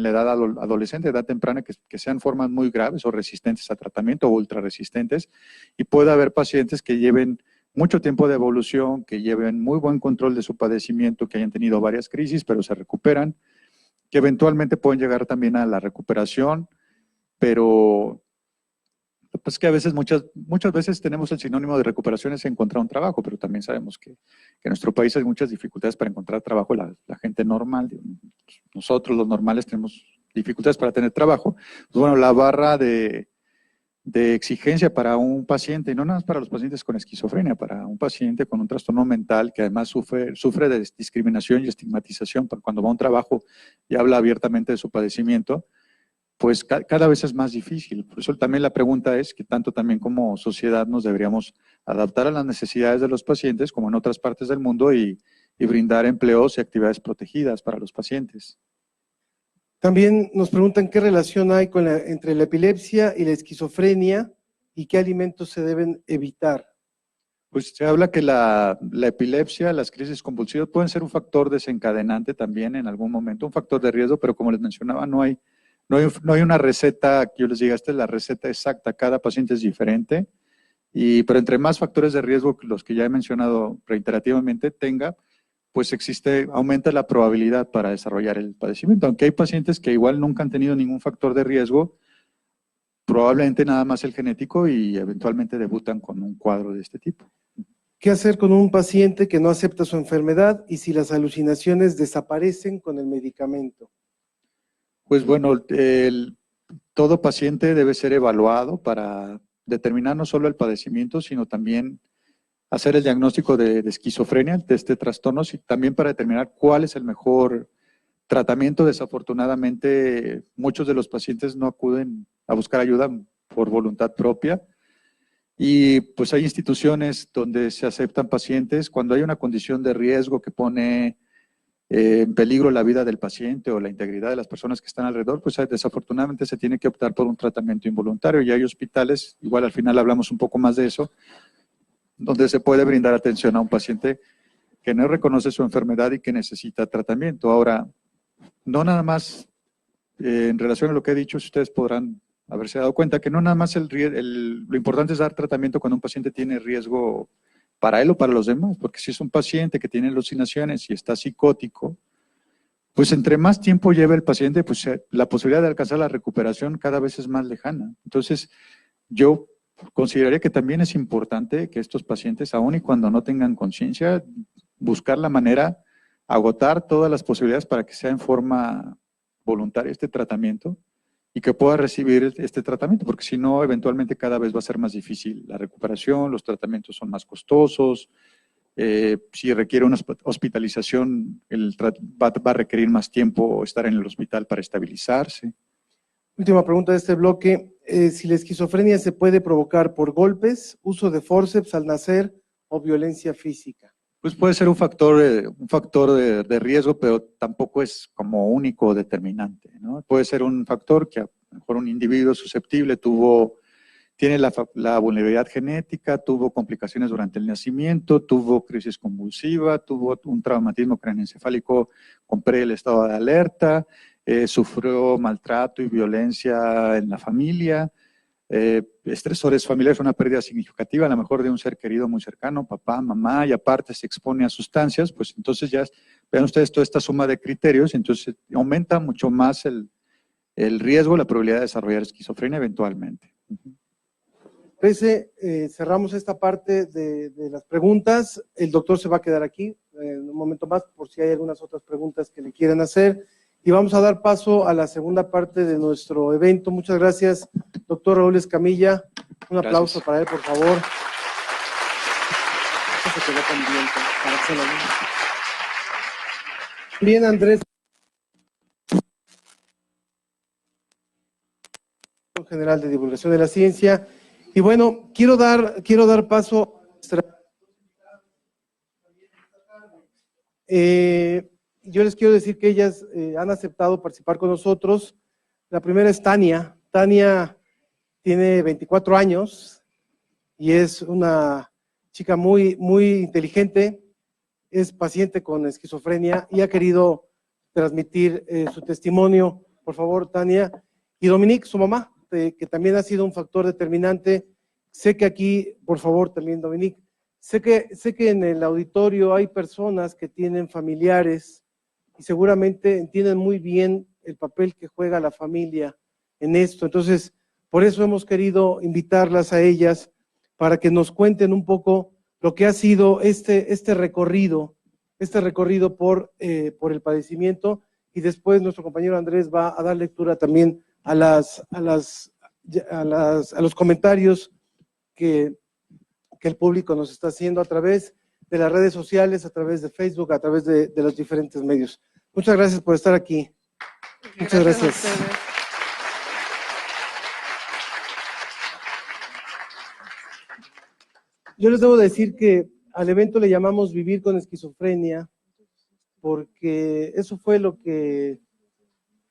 la edad adolescente, edad temprana, que sean formas muy graves o resistentes a tratamiento o ultra resistentes, y puede haber pacientes que lleven mucho tiempo de evolución, que lleven muy buen control de su padecimiento, que hayan tenido varias crisis, pero se recuperan, que eventualmente pueden llegar también a la recuperación, pero pues que a veces, muchas veces tenemos el sinónimo de recuperación es encontrar un trabajo, pero también sabemos que en nuestro país hay muchas dificultades para encontrar trabajo, la gente normal, nosotros los normales tenemos dificultades para tener trabajo. Pues bueno, la barra de exigencia para un paciente, y no nada más para los pacientes con esquizofrenia, para un paciente con un trastorno mental que además sufre de discriminación y estigmatización, cuando va a un trabajo y habla abiertamente de su padecimiento, pues cada vez es más difícil. Por eso también la pregunta es que tanto también como sociedad nos deberíamos adaptar a las necesidades de los pacientes como en otras partes del mundo y brindar empleos y actividades protegidas para los pacientes. También nos preguntan qué relación hay entre la epilepsia y la esquizofrenia y qué alimentos se deben evitar. Pues se habla que la epilepsia, las crisis convulsivas pueden ser un factor desencadenante también en algún momento, un factor de riesgo, pero como les mencionaba, no hay una receta que yo les diga, esta es la receta exacta, cada paciente es diferente, pero entre más factores de riesgo que los que ya he mencionado reiterativamente tenga, pues aumenta la probabilidad para desarrollar el padecimiento, aunque hay pacientes que igual nunca han tenido ningún factor de riesgo, probablemente nada más el genético y eventualmente debutan con un cuadro de este tipo. ¿Qué hacer con un paciente que no acepta su enfermedad y si las alucinaciones desaparecen con el medicamento? Pues bueno, todo paciente debe ser evaluado para determinar no solo el padecimiento, sino también hacer el diagnóstico de esquizofrenia, de este trastorno, y también para determinar cuál es el mejor tratamiento. Desafortunadamente, muchos de los pacientes no acuden a buscar ayuda por voluntad propia. Y pues hay instituciones donde se aceptan pacientes cuando hay una condición de riesgo que pone en peligro la vida del paciente o la integridad de las personas que están alrededor, pues desafortunadamente se tiene que optar por un tratamiento involuntario y hay hospitales, igual al final hablamos un poco más de eso, donde se puede brindar atención a un paciente que no reconoce su enfermedad y que necesita tratamiento. Ahora, no nada más en relación a lo que he dicho, ustedes podrán haberse dado cuenta que no nada más lo importante es dar tratamiento cuando un paciente tiene riesgo para él o para los demás, porque si es un paciente que tiene alucinaciones y está psicótico, pues entre más tiempo lleve el paciente, pues la posibilidad de alcanzar la recuperación cada vez es más lejana. Entonces, yo consideraría que también es importante que estos pacientes, aun y cuando no tengan conciencia, buscar la manera, agotar todas las posibilidades para que sea en forma voluntaria este tratamiento y que pueda recibir este tratamiento, porque si no, eventualmente cada vez va a ser más difícil la recuperación, los tratamientos son más costosos, si requiere una hospitalización, va a requerir más tiempo estar en el hospital para estabilizarse. Última pregunta de este bloque, si la esquizofrenia se puede provocar por golpes, uso de fórceps al nacer o violencia física. Pues puede ser un factor de riesgo, pero tampoco es como único o determinante, ¿no? Puede ser un factor que a lo mejor un individuo susceptible tiene la vulnerabilidad genética, tuvo complicaciones durante el nacimiento, tuvo crisis convulsiva, tuvo un traumatismo craneoencefálico con el estado de alerta, sufrió maltrato y violencia en la familia, estresores familiares, una pérdida significativa, a lo mejor de un ser querido muy cercano, papá, mamá, y aparte se expone a sustancias, pues entonces ya vean ustedes toda esta suma de criterios, entonces aumenta mucho más el riesgo, la probabilidad de desarrollar esquizofrenia eventualmente. Cerramos esta parte de las preguntas, el doctor se va a quedar aquí en un momento más por si hay algunas otras preguntas que le quieran hacer. Y vamos a dar paso a la segunda parte de nuestro evento. Muchas gracias, doctor Raúl Escamilla. Un aplauso para él, por favor. Bien, Andrés. General de Divulgación de la Ciencia. Y bueno, quiero dar paso a nuestra... yo les quiero decir que ellas han aceptado participar con nosotros. La primera es Tania. Tania tiene 24 años y es una chica muy, muy inteligente, es paciente con esquizofrenia y ha querido transmitir su testimonio. Por favor, Tania. Y Dominique, su mamá, que también ha sido un factor determinante. Sé que aquí, por favor, también Dominique, sé que en el auditorio hay personas que tienen familiares y seguramente entienden muy bien el papel que juega la familia en esto. Entonces, por eso hemos querido invitarlas a ellas para que nos cuenten un poco lo que ha sido este recorrido por el padecimiento, y después nuestro compañero Andrés va a dar lectura también a los comentarios que el público nos está haciendo a través de las redes sociales, a través de Facebook, a través de los diferentes medios. Muchas gracias por estar aquí. Muchas gracias. Yo les debo decir que al evento le llamamos Vivir con Esquizofrenia, porque eso fue lo que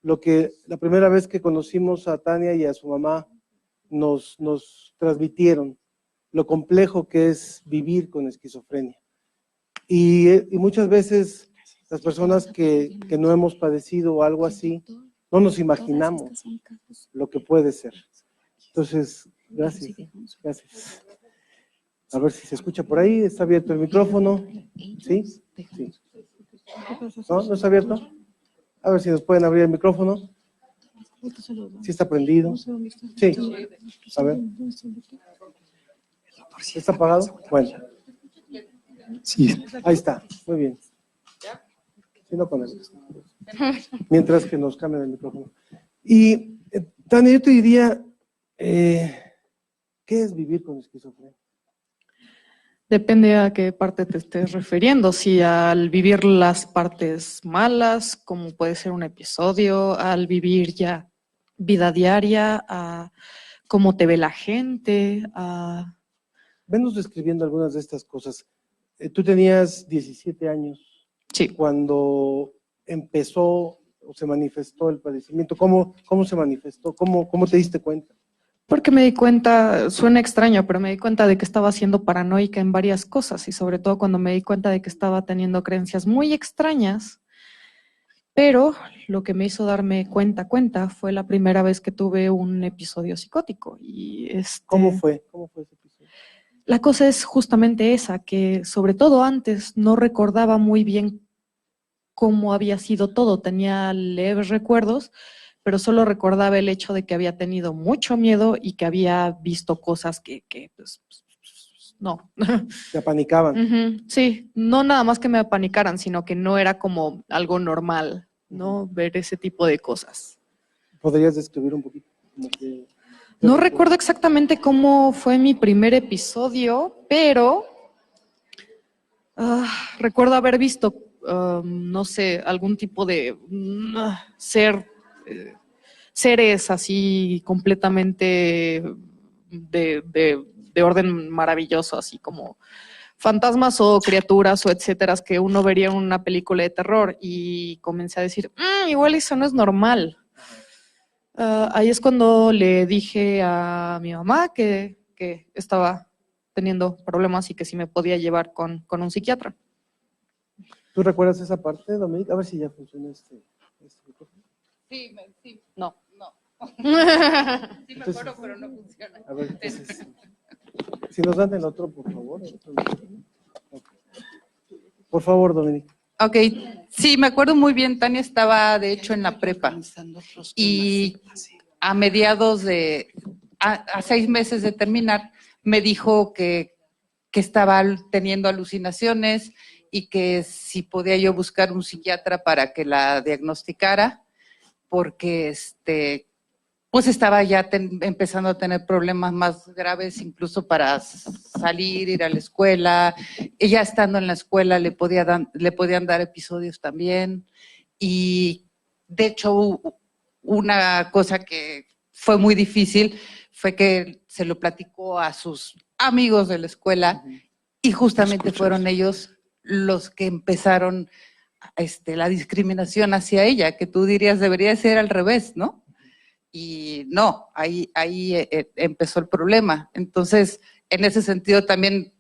la primera vez que conocimos a Tania y a su mamá nos transmitieron lo complejo que es vivir con esquizofrenia. Y muchas veces las personas que no hemos padecido algo así, no nos imaginamos lo que puede ser. Entonces, gracias. A ver si se escucha por ahí, está abierto el micrófono. ¿Sí? Sí. ¿No? ¿No está abierto? A ver si nos pueden abrir el micrófono. ¿Sí está prendido? Sí. A ver. ¿Está apagado? Bueno. Sí. Ahí está. Muy bien. Sí, no ponemos. Mientras que nos cambian el micrófono. Y, Tania, yo te diría, ¿qué es vivir con esquizofrenia? Depende a qué parte te estés refiriendo, si al vivir las partes malas, como puede ser un episodio, al vivir ya vida diaria, a cómo te ve la gente, a... Venos describiendo algunas de estas cosas. Tú tenías 17 años Sí. cuando empezó o se manifestó el padecimiento. ¿Cómo se manifestó? ¿Cómo te diste cuenta? Porque me di cuenta, suena extraño, pero me di cuenta de que estaba siendo paranoica en varias cosas y sobre todo cuando me di cuenta de que estaba teniendo creencias muy extrañas, pero lo que me hizo darme cuenta fue la primera vez que tuve un episodio psicótico. Y ¿Cómo fue ese episodio? La cosa es justamente esa, que sobre todo antes no recordaba muy bien cómo había sido todo, tenía leves recuerdos, pero solo recordaba el hecho de que había tenido mucho miedo y que había visto cosas que pues, no. Te apanicaban. Sí, no nada más que me apanicaran, sino que no era como algo normal, ¿no? Ver ese tipo de cosas. ¿Podrías describir un poquito? No recuerdo exactamente cómo fue mi primer episodio, pero recuerdo haber visto, no sé, algún tipo de seres así completamente de orden maravilloso, así como fantasmas o criaturas o etcétera, que uno vería en una película de terror, y comencé a decir, igual eso no es normal. Ahí es cuando le dije a mi mamá que estaba teniendo problemas y que si me podía llevar con un psiquiatra. ¿Tú recuerdas esa parte, Dominique? A ver si ya funciona este micrófono. Sí. No. Sí me acuerdo, pero no funciona. A ver, entonces, si nos dan el otro, por favor. Por favor, Dominique. Ok, sí, me acuerdo muy bien. Tania estaba, de hecho, en la prepa. Y a mediados a 6 meses de terminar, me dijo que estaba teniendo alucinaciones y que si podía yo buscar un psiquiatra para que la diagnosticara, porque pues estaba ya empezando a tener problemas más graves, incluso para salir, ir a la escuela. Ella estando en la escuela le podían dar episodios también. Y de hecho, una cosa que fue muy difícil fue que se lo platicó a sus amigos de la escuela y justamente fueron ellos los que empezaron la discriminación hacia ella, que tú dirías debería ser al revés, ¿no? Y no, ahí empezó el problema. Entonces, en ese sentido también,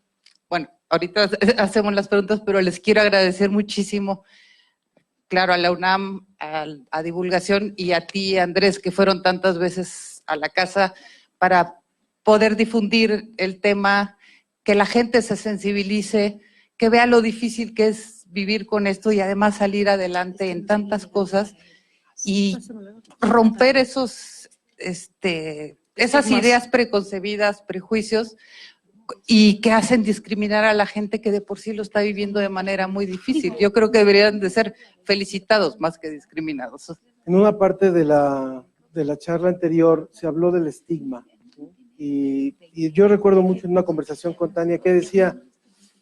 bueno, ahorita hacemos las preguntas, pero les quiero agradecer muchísimo, claro, a la UNAM, a Divulgación, y a ti, Andrés, que fueron tantas veces a la casa para poder difundir el tema, que la gente se sensibilice, que vea lo difícil que es vivir con esto y además salir adelante en tantas cosas y romper esas ideas preconcebidas, prejuicios, y que hacen discriminar a la gente que de por sí lo está viviendo de manera muy difícil. Yo creo que deberían de ser felicitados más que discriminados. En una parte de la charla anterior se habló del estigma, ¿no? Y yo recuerdo mucho en una conversación con Tania que decía,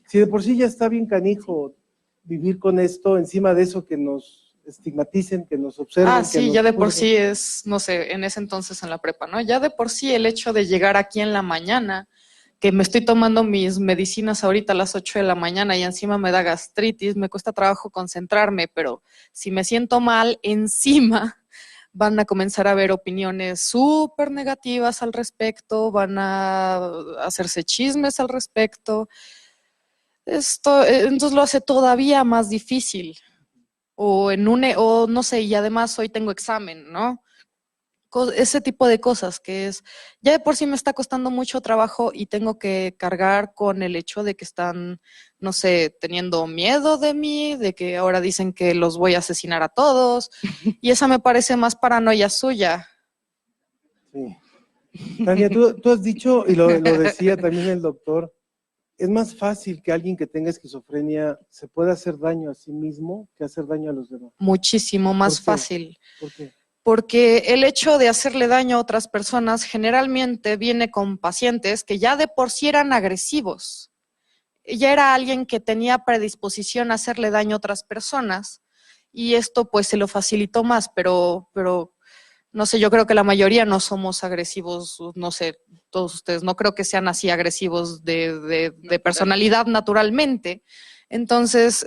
si de por sí ya está bien canijo vivir con esto, encima de eso que nos estigmaticen, que nos observen. Sí, ya de por sí es, no sé, en ese entonces en la prepa, ¿no? Ya de por sí el hecho de llegar aquí en la mañana, que me estoy tomando mis medicinas ahorita a las 8 de la mañana y encima me da gastritis, me cuesta trabajo concentrarme, pero si me siento mal, encima van a comenzar a ver opiniones súper negativas al respecto, van a hacerse chismes al respecto. Entonces lo hace todavía más difícil. O no sé, y además hoy tengo examen, ¿no? Ese tipo de cosas que ya de por sí me está costando mucho trabajo y tengo que cargar con el hecho de que están, no sé, teniendo miedo de mí, de que ahora dicen que los voy a asesinar a todos, y esa me parece más paranoia suya. Sí. Tania, tú has dicho, y lo decía también el doctor, es más fácil que alguien que tenga esquizofrenia se pueda hacer daño a sí mismo que hacer daño a los demás. Muchísimo más ¿Por qué? fácil. ¿Por qué? Porque el hecho de hacerle daño a otras personas generalmente viene con pacientes que ya de por sí eran agresivos. Ya era alguien que tenía predisposición a hacerle daño a otras personas y esto pues se lo facilitó más, pero no sé, yo creo que la mayoría no somos agresivos, no sé, todos ustedes, no creo que sean así agresivos de personalidad naturalmente. Entonces,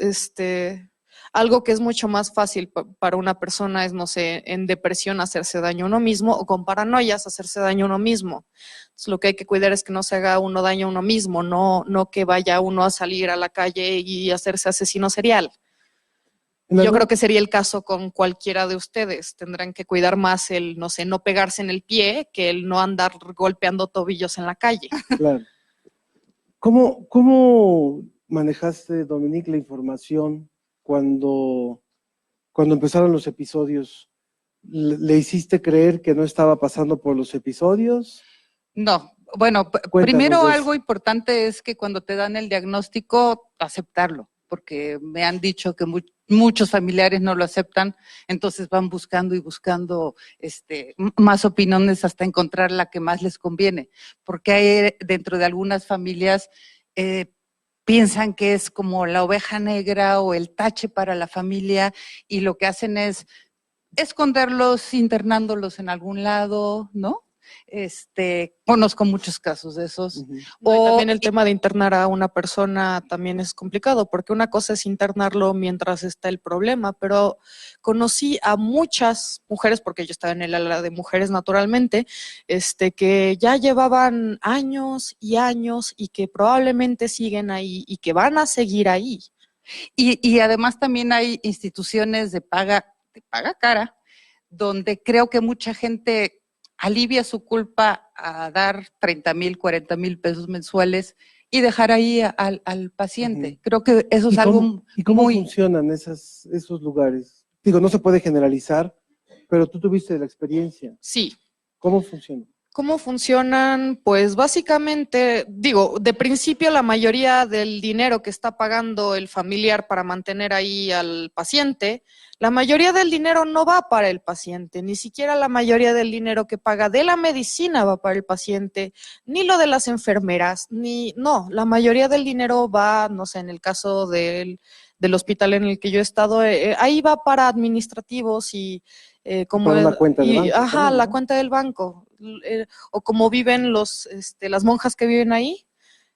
algo que es mucho más fácil para una persona es, no sé, en depresión hacerse daño a uno mismo o con paranoias hacerse daño a uno mismo. Entonces, lo que hay que cuidar es que no se haga uno daño a uno mismo, no que vaya uno a salir a la calle y hacerse asesino serial. Yo creo que sería el caso con cualquiera de ustedes. Tendrán que cuidar más el, no sé, no pegarse en el pie que el no andar golpeando tobillos en la calle. Claro. ¿Cómo manejaste, Dominique, la información cuando empezaron los episodios? ¿Le hiciste creer que no estaba pasando por los episodios? No, bueno, Cuéntanos primero de eso. algo importante es que cuando te dan el diagnóstico, aceptarlo, porque me han dicho que muchos familiares no lo aceptan, entonces van buscando y buscando más opiniones hasta encontrar la que más les conviene, porque hay dentro de algunas familias piensan que es como la oveja negra o el tache para la familia y lo que hacen es esconderlos, internándolos en algún lado, ¿no? Conozco muchos casos de esos. No, y también el tema de internar a una persona también es complicado, porque una cosa es internarlo mientras está el problema, pero conocí a muchas mujeres, porque yo estaba en el ala de mujeres naturalmente, que ya llevaban años y años y que probablemente siguen ahí y que van a seguir ahí. Y además también hay instituciones de paga cara, donde creo que mucha gente alivia su culpa a dar 30,000, 40,000 pesos mensuales y dejar ahí al paciente. Uh-huh. Creo que eso es algo ¿Y cómo funcionan esos lugares? Digo, no se puede generalizar, pero tú tuviste la experiencia. Sí. ¿Cómo funciona? ¿Cómo funcionan? Pues básicamente, de principio la mayoría del dinero que está pagando el familiar para mantener ahí al paciente, la mayoría del dinero no va para el paciente, ni siquiera la mayoría del dinero que paga de la medicina va para el paciente, ni lo de las enfermeras, no, la mayoría del dinero va, no sé, en el caso del hospital en el que yo he estado, ahí va para administrativos y como para una cuenta de banco. Ajá, también, ¿no? la cuenta del banco. O como viven las monjas que viven ahí,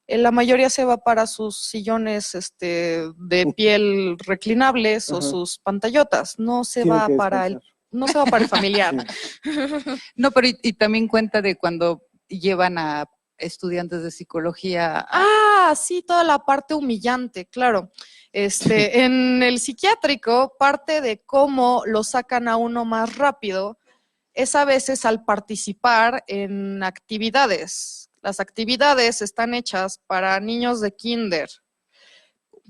la mayoría se va para sus sillones de piel reclinables. Ajá. O sus pantallotas, no se va para el familiar. Sí. No, pero y también cuenta de cuando llevan a estudiantes de psicología. Sí, toda la parte humillante, claro. En el psiquiátrico, parte de cómo lo sacan a uno más rápido es a veces al participar en actividades. Las actividades están hechas para niños de kinder,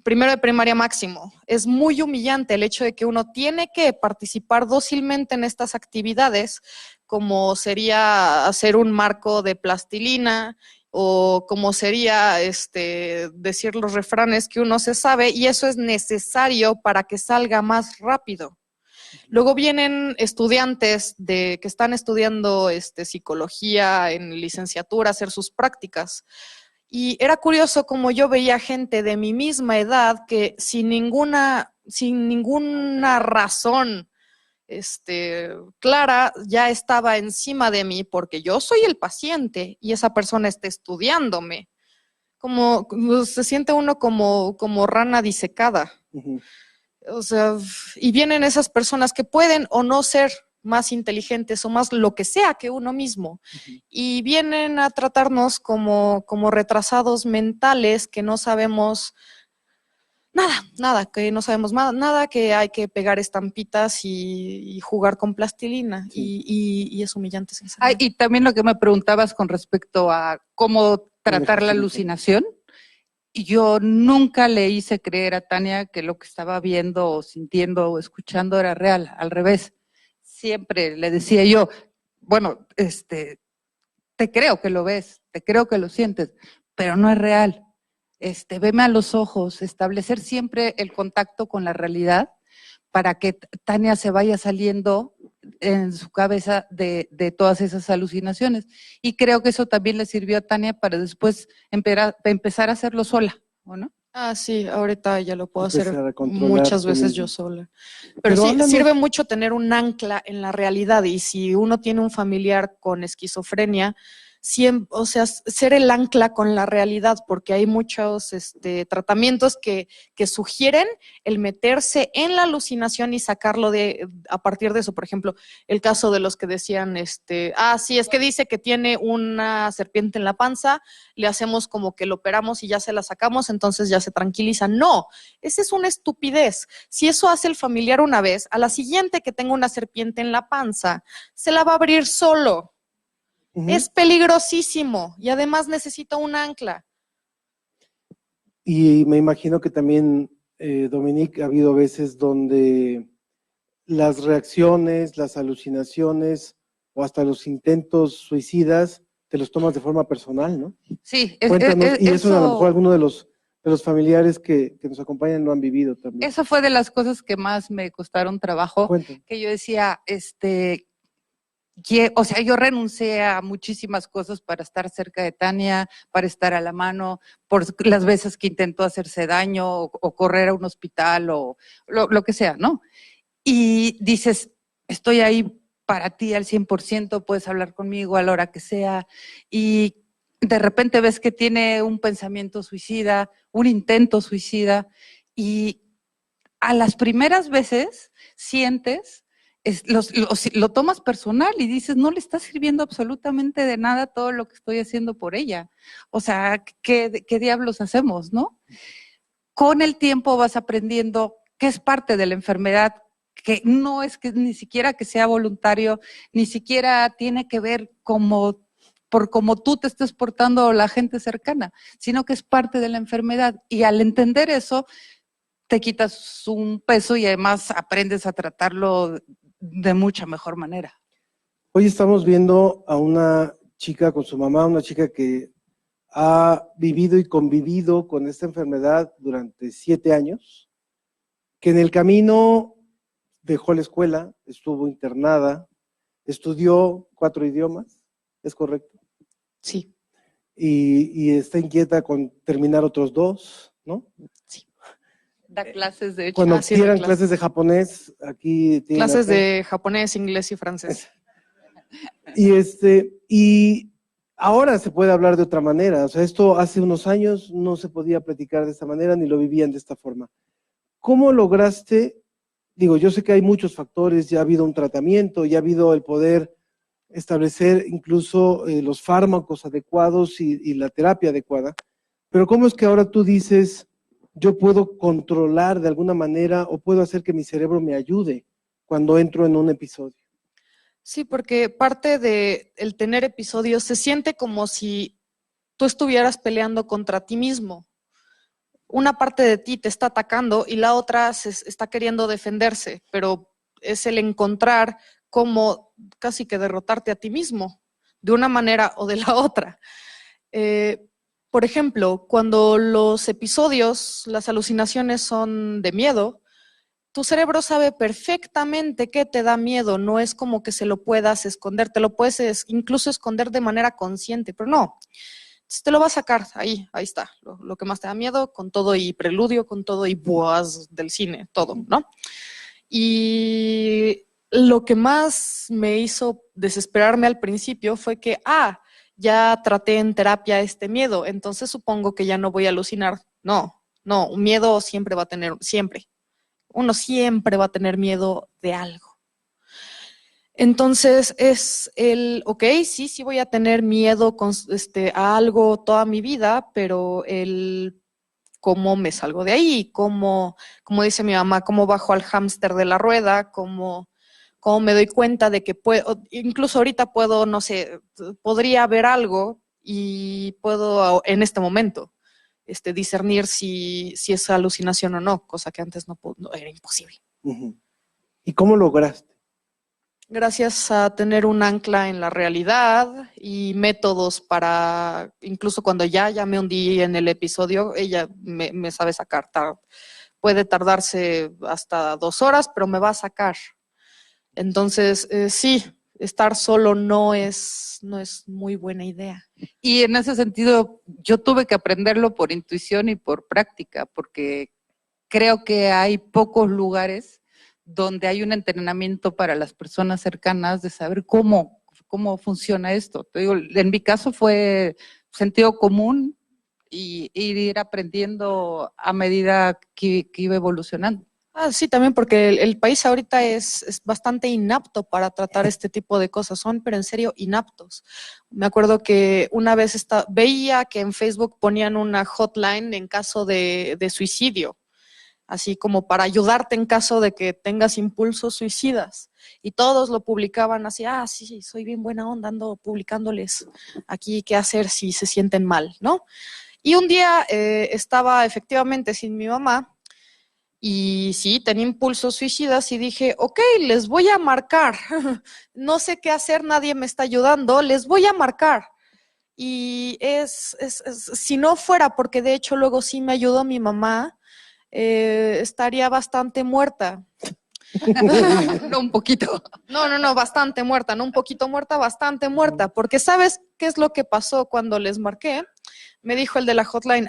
primero de primaria máximo. Es muy humillante el hecho de que uno tiene que participar dócilmente en estas actividades, como sería hacer un marco de plastilina o como sería decir los refranes que uno se sabe, y eso es necesario para que salga más rápido. Luego vienen estudiantes que están estudiando psicología en licenciatura, a hacer sus prácticas. Y era curioso como yo veía gente de mi misma edad que sin ninguna razón clara ya estaba encima de mí porque yo soy el paciente y esa persona está estudiándome. Como se siente uno como rana disecada. Uh-huh. O sea, y vienen esas personas que pueden o no ser más inteligentes o más lo que sea que uno mismo. Y vienen a tratarnos como retrasados mentales que no sabemos nada, que hay que pegar estampitas y jugar con plastilina. Sí. Y es humillante, sinceramente. Y también lo que me preguntabas con respecto a cómo tratar la alucinación. Yo nunca le hice creer a Tania que lo que estaba viendo o sintiendo o escuchando era real, al revés. Siempre le decía yo, bueno, te creo que lo ves, te creo que lo sientes, pero no es real. Veme a los ojos, establecer siempre el contacto con la realidad para que Tania se vaya saliendo en su cabeza de todas esas alucinaciones. Y creo que eso también le sirvió a Tania para después empezar a hacerlo sola, ¿o no? Ah, sí, ahorita ya lo puedo hacer Empezar a controlar muchas tú veces mismo. yo sola. Pero Pero sí, háblanos- sirve mucho tener un ancla en la realidad, y si uno tiene un familiar con esquizofrenia, o sea, ser el ancla con la realidad, porque hay muchos tratamientos que sugieren el meterse en la alucinación y sacarlo a partir de eso. Por ejemplo, el caso de los que decían, sí, es que dice que tiene una serpiente en la panza, le hacemos como que lo operamos y ya se la sacamos, entonces ya se tranquiliza. No, esa es una estupidez. Si eso hace el familiar una vez, a la siguiente que tenga una serpiente en la panza, se la va a abrir solo. Es peligrosísimo y además necesita un ancla. Y me imagino que también, Dominique, ha habido veces donde las reacciones, las alucinaciones o hasta los intentos suicidas te los tomas de forma personal, ¿no? Sí, Cuéntanos, y eso a lo mejor eso, alguno de los familiares que nos acompañan lo han vivido también. eso fue de las cosas que más me costaron trabajo, Cuéntanos. que yo decía, o sea, yo renuncié a muchísimas cosas para estar cerca de Tania, para estar a la mano, por las veces que intentó hacerse daño o correr a un hospital o lo que sea, ¿no? Y dices, estoy ahí para ti al 100%, puedes hablar conmigo a la hora que sea, y de repente ves que tiene un pensamiento suicida, un intento suicida, y a las primeras veces sientes, lo tomas personal y dices, no le está sirviendo absolutamente de nada todo lo que estoy haciendo por ella. O sea, ¿qué diablos hacemos, no? Con el tiempo vas aprendiendo que es parte de la enfermedad, que no es que ni siquiera que sea voluntario, ni siquiera tiene que ver por cómo tú te estés portando o la gente cercana, sino que es parte de la enfermedad. Y al entender eso, te quitas un peso y además aprendes a tratarlo de mucha mejor manera. Hoy estamos viendo a una chica con su mamá, una chica que ha vivido y convivido con esta enfermedad durante 7 años, que en el camino dejó la escuela, estuvo internada, estudió 4 idiomas, ¿es correcto? Sí. Y está inquieta con terminar otros 2, ¿no? Sí. Da clases, de hecho. Cuando sí, quieran da clases de japonés, aquí tienen clases acá. de japonés, inglés y francés. Y ahora se puede hablar de otra manera. O sea, esto hace unos años no se podía platicar de esta manera ni lo vivían de esta forma. ¿Cómo lograste? Digo, yo sé que hay muchos factores, ya ha habido un tratamiento, ya ha habido el poder establecer incluso los fármacos adecuados y la terapia adecuada, pero ¿cómo es que ahora tú dices, yo puedo controlar de alguna manera o puedo hacer que mi cerebro me ayude cuando entro en un episodio? Sí, porque parte de el tener episodios se siente como si tú estuvieras peleando contra ti mismo. Una parte de ti te está atacando y la otra está queriendo defenderse, pero es el encontrar cómo casi que derrotarte a ti mismo, de una manera o de la otra. Por ejemplo, cuando los episodios, las alucinaciones son de miedo, tu cerebro sabe perfectamente qué te da miedo, no es como que se lo puedas esconder, te lo puedes incluso esconder de manera consciente, pero no. Entonces te lo va a sacar, ahí está, lo que más te da miedo, con todo y preludio, con todo y boas del cine, todo, ¿no? Y lo que más me hizo desesperarme al principio fue que, ya traté en terapia este miedo, entonces supongo que ya no voy a alucinar. No, un miedo siempre va a tener, siempre. Uno siempre va a tener miedo de algo. Entonces es ok, sí voy a tener miedo a algo toda mi vida, pero cómo me salgo de ahí, como dice mi mamá, cómo bajo al hámster de la rueda, cómo me doy cuenta de que puedo, incluso ahorita puedo, no sé, podría ver algo y puedo en este momento discernir si es alucinación o no, cosa que antes no era imposible. Uh-huh. ¿Y cómo lograste? Gracias a tener un ancla en la realidad y métodos para, incluso cuando ya me hundí en el episodio, ella me sabe sacar. Puede tardarse hasta 2 horas, pero me va a sacar. Entonces, sí, estar solo no es muy buena idea. Y en ese sentido, yo tuve que aprenderlo por intuición y por práctica, porque creo que hay pocos lugares donde hay un entrenamiento para las personas cercanas de saber cómo funciona esto. Te digo, en mi caso fue sentido común y ir aprendiendo a medida que iba evolucionando. Sí, también porque el país ahorita es bastante inapto para tratar este tipo de cosas, pero en serio inaptos. Me acuerdo que una vez veía que en Facebook ponían una hotline en caso de suicidio, así como para ayudarte en caso de que tengas impulsos suicidas. Y todos lo publicaban así, sí, soy bien buena onda, ando publicándoles aquí qué hacer si se sienten mal, ¿no? Y un día estaba efectivamente sin mi mamá y sí, tenía impulsos suicidas y dije, ok, les voy a marcar. No sé qué hacer, nadie me está ayudando, les voy a marcar. Y si no fuera, porque de hecho luego sí me ayudó mi mamá, estaría bastante muerta. No, un poquito. No, bastante muerta, no un poquito muerta, bastante muerta, porque ¿sabes qué es lo que pasó cuando les marqué? Me dijo el de la hotline,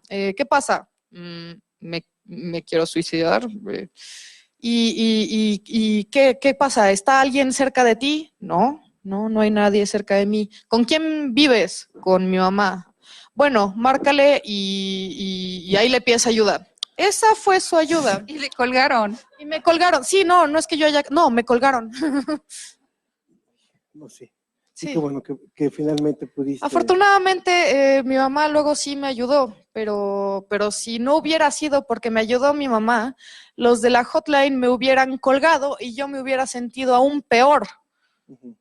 ¿qué pasa? Me quiero suicidar. ¿Y qué pasa? ¿Está alguien cerca de ti? No hay nadie cerca de mí. ¿Con quién vives? Con mi mamá. Bueno, márcale y ahí le pides ayuda. Esa fue su ayuda. Y le colgaron. Y me colgaron. Sí, no es que yo haya... No, me colgaron. No sé. Sí. Qué bueno que finalmente pudiste. Afortunadamente, mi mamá luego sí me ayudó, pero si no hubiera sido porque me ayudó mi mamá, los de la hotline me hubieran colgado y yo me hubiera sentido aún peor. Uh-huh.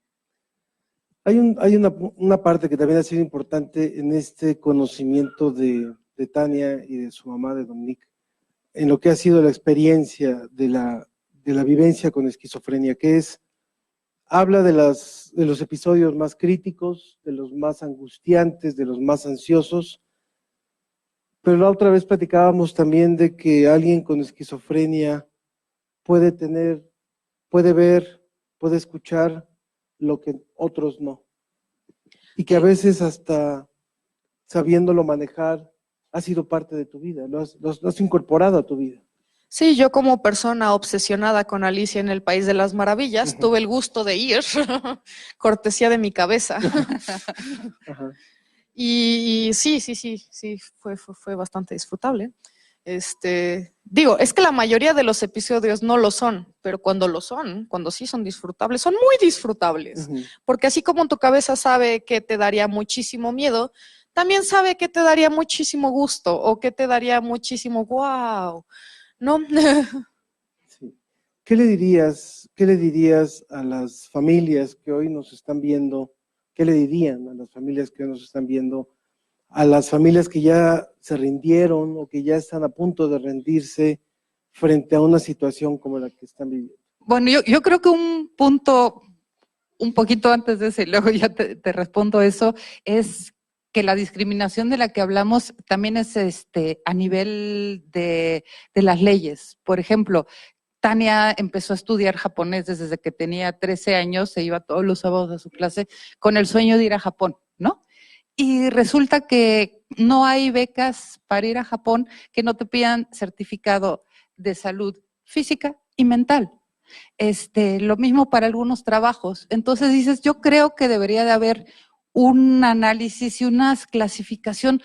Hay una parte que también ha sido importante en este conocimiento de Tania y de su mamá, de Dominique, en lo que ha sido la experiencia de la vivencia con esquizofrenia, que habla de los episodios más críticos, de los más angustiantes, de los más ansiosos, pero la otra vez platicábamos también de que alguien con esquizofrenia puede ver, puede escuchar lo que otros no, y que a veces hasta sabiéndolo manejar ha sido parte de tu vida, lo has incorporado a tu vida. Sí, yo como persona obsesionada con Alicia en el País de las Maravillas, uh-huh, tuve el gusto de ir, cortesía de mi cabeza. Uh-huh. Y sí, fue bastante disfrutable. Digo, es que la mayoría de los episodios no lo son, pero cuando sí son disfrutables, son muy disfrutables. Uh-huh. Porque así como tu cabeza sabe que te daría muchísimo miedo, también sabe que te daría muchísimo gusto o que te daría muchísimo wow, ¿no? Sí. ¿Qué le dirías a las familias que hoy nos están viendo? ¿Qué le dirían a las familias que hoy nos están viendo? A las familias que ya se rindieron o que ya están a punto de rendirse frente a una situación como la que están viviendo. Bueno, yo creo que un punto, un poquito antes de ese, y luego ya te respondo eso, es que la discriminación de la que hablamos también es a nivel de las leyes. Por ejemplo, Tania empezó a estudiar japonés desde que tenía 13 años, se iba todos los sábados a su clase con el sueño de ir a Japón, ¿no? Y resulta que no hay becas para ir a Japón que no te pidan certificado de salud física y mental. Lo mismo para algunos trabajos. Entonces dices, yo creo que debería de haber un análisis y unas clasificaciones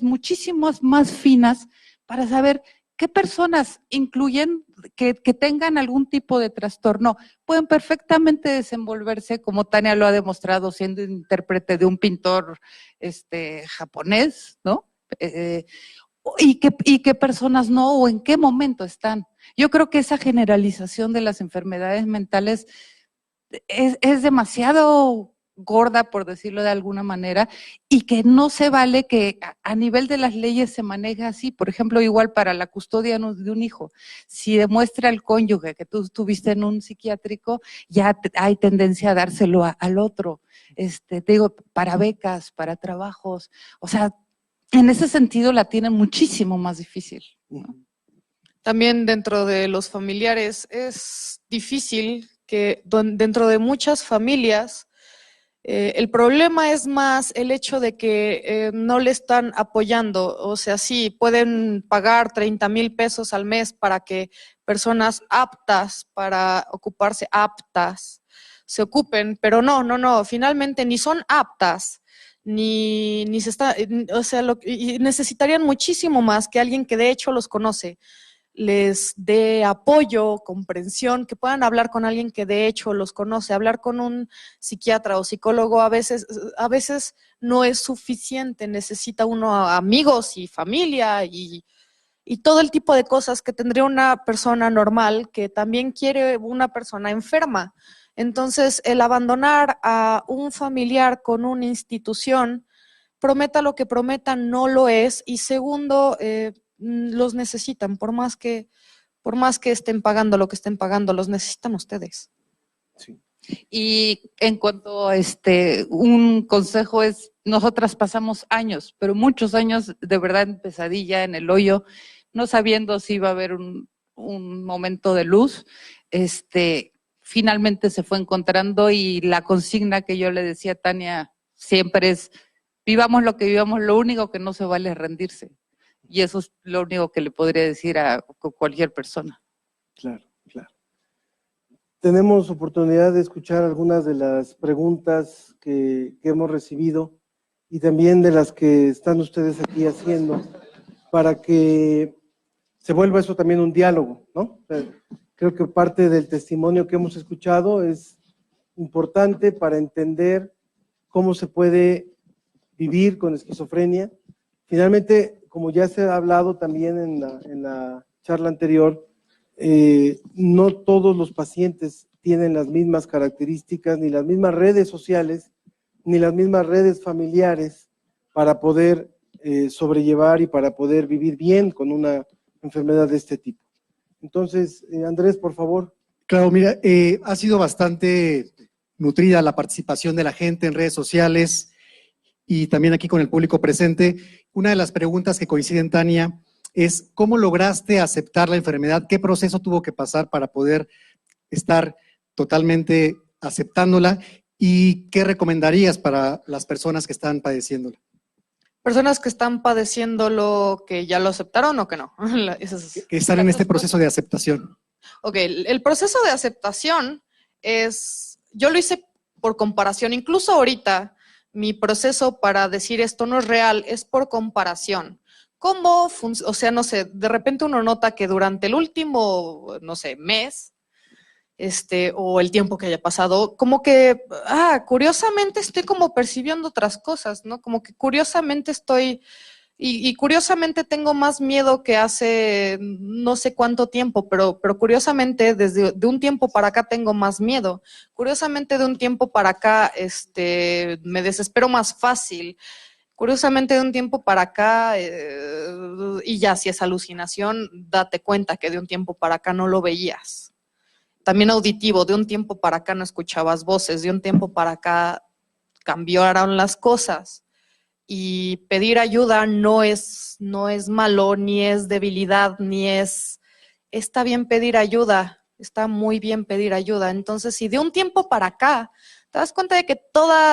muchísimas más finas para saber ¿qué personas incluyen que tengan algún tipo de trastorno? Pueden perfectamente desenvolverse, como Tania lo ha demostrado, siendo intérprete de un pintor japonés, ¿no? ¿Y qué personas no? ¿O en qué momento están? Yo creo que esa generalización de las enfermedades mentales es demasiado gorda, por decirlo de alguna manera, y que no se vale que a nivel de las leyes se maneje así. Por ejemplo, igual para la custodia de un hijo, si demuestra el cónyuge que tú estuviste en un psiquiátrico, ya hay tendencia a dárselo al otro. Te digo, para becas, para trabajos, o sea, en ese sentido la tienen muchísimo más difícil, ¿no? También dentro de los familiares es difícil que dentro de muchas familias el problema es más el hecho de que no le están apoyando. O sea, sí, pueden pagar 30,000 pesos al mes para que personas aptas para ocuparse, aptas, se ocupen, pero no, finalmente ni son aptas, ni se está, o sea, y necesitarían muchísimo más que alguien que de hecho los conoce, les dé apoyo, comprensión, que puedan hablar con alguien que de hecho los conoce. Hablar con un psiquiatra o psicólogo a veces no es suficiente, necesita uno amigos y familia y todo el tipo de cosas que tendría una persona normal que también quiere una persona enferma. Entonces, el abandonar a un familiar con una institución, prometa lo que prometa, no lo es. Y segundo, los necesitan, por más que estén pagando lo que estén pagando, los necesitan ustedes. Sí. Y en cuanto a un consejo es, nosotras pasamos años, pero muchos años de verdad en pesadilla, en el hoyo, no sabiendo si iba a haber un momento de luz. Finalmente se fue encontrando, y la consigna que yo le decía a Tania siempre es: vivamos lo que vivamos, lo único que no se vale es rendirse. Y eso es lo único que le podría decir a cualquier persona. Claro, claro. Tenemos oportunidad de escuchar algunas de las preguntas que hemos recibido y también de las que están ustedes aquí haciendo, para que se vuelva eso también un diálogo, ¿no? Creo que parte del testimonio que hemos escuchado es importante para entender cómo se puede vivir con esquizofrenia. Finalmente, como ya se ha hablado también en la charla anterior, no todos los pacientes tienen las mismas características, ni las mismas redes sociales, ni las mismas redes familiares para poder sobrellevar y para poder vivir bien con una enfermedad de este tipo. Entonces, Andrés, por favor. Claro, mira, ha sido bastante nutrida la participación de la gente en redes sociales y también aquí con el público presente. Una de las preguntas que coinciden, Tania, es ¿cómo lograste aceptar la enfermedad? ¿Qué proceso tuvo que pasar para poder estar totalmente aceptándola? ¿Y qué recomendarías para las personas que están padeciéndola? Personas que están padeciendo lo que ya lo aceptaron o que no. Que están en este proceso de aceptación. Ok, el proceso de aceptación es, yo lo hice por comparación, incluso ahorita mi proceso para decir esto no es real es por comparación. ¿Cómo funciona? O sea, no sé, de repente uno nota que durante el último, no sé, mes, o el tiempo que haya pasado, como que, curiosamente estoy como percibiendo otras cosas, ¿no? Como que curiosamente estoy, y curiosamente tengo más miedo que hace no sé cuánto tiempo, pero curiosamente desde de un tiempo para acá tengo más miedo. Curiosamente de un tiempo para acá, me desespero más fácil. Curiosamente de un tiempo para acá, y ya si es alucinación, date cuenta que de un tiempo para acá no lo veías. También auditivo, de un tiempo para acá no escuchabas voces, de un tiempo para acá cambiaron las cosas. Y pedir ayuda no es malo, ni es debilidad, está bien pedir ayuda, está muy bien pedir ayuda. Entonces, si de un tiempo para acá te das cuenta de que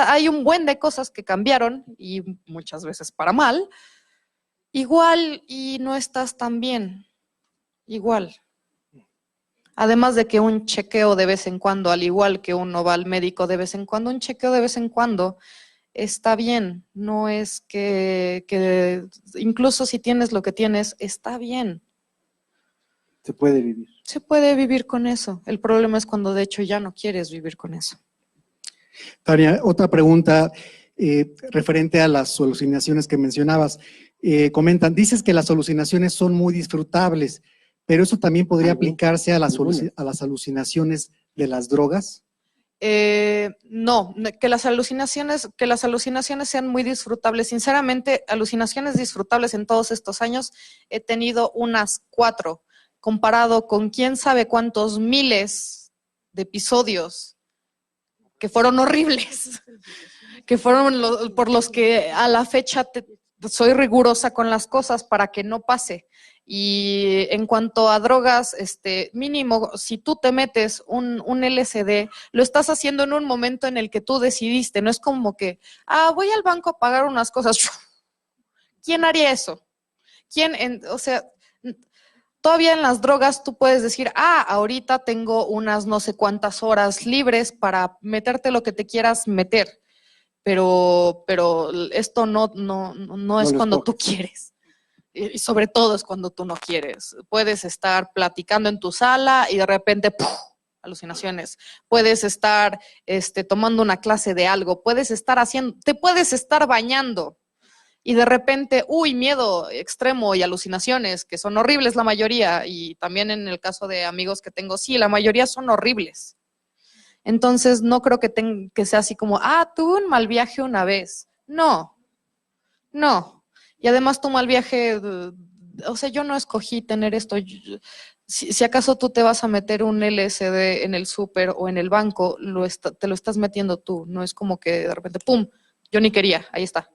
hay un buen de cosas que cambiaron, y muchas veces para mal, igual y no estás tan bien, igual. Además de que un chequeo de vez en cuando, al igual que uno va al médico de vez en cuando, un chequeo de vez en cuando está bien. No es que incluso si tienes lo que tienes, está bien. Se puede vivir. Se puede vivir con eso. El problema es cuando de hecho ya no quieres vivir con eso. Tania, otra pregunta referente a las alucinaciones que mencionabas. Comentan, dices que las alucinaciones son muy disfrutables, pero eso también podría aplicarse a las alucinaciones de las drogas. No, que las alucinaciones sean muy disfrutables. Sinceramente, alucinaciones disfrutables en todos estos años he tenido unas 4, comparado con quién sabe cuántos miles de episodios que fueron horribles, que fueron por los que a la fecha soy rigurosa con las cosas para que no pase. Y en cuanto a drogas, mínimo, si tú te metes un LSD, lo estás haciendo en un momento en el que tú decidiste, no es como que, voy al banco a pagar unas cosas. ¿Quién haría eso? O sea, todavía en las drogas tú puedes decir, ahorita tengo unas no sé cuántas horas libres para meterte lo que te quieras meter, pero esto no es cuando tú quieres. Y sobre todo es cuando tú no quieres. Puedes estar platicando en tu sala y de repente, ¡puf!, alucinaciones. Puedes estar tomando una clase de algo, te puedes estar bañando y de repente, miedo extremo y alucinaciones, que son horribles la mayoría, y también en el caso de amigos que tengo, sí, la mayoría son horribles. Entonces, no creo que sea así como, tuve un mal viaje una vez. No. Y además tu mal viaje, o sea, yo no escogí tener esto. Si acaso tú te vas a meter un LSD en el súper o en el banco, te lo estás metiendo tú. No es como que de repente, ¡pum!, yo ni quería, ahí está.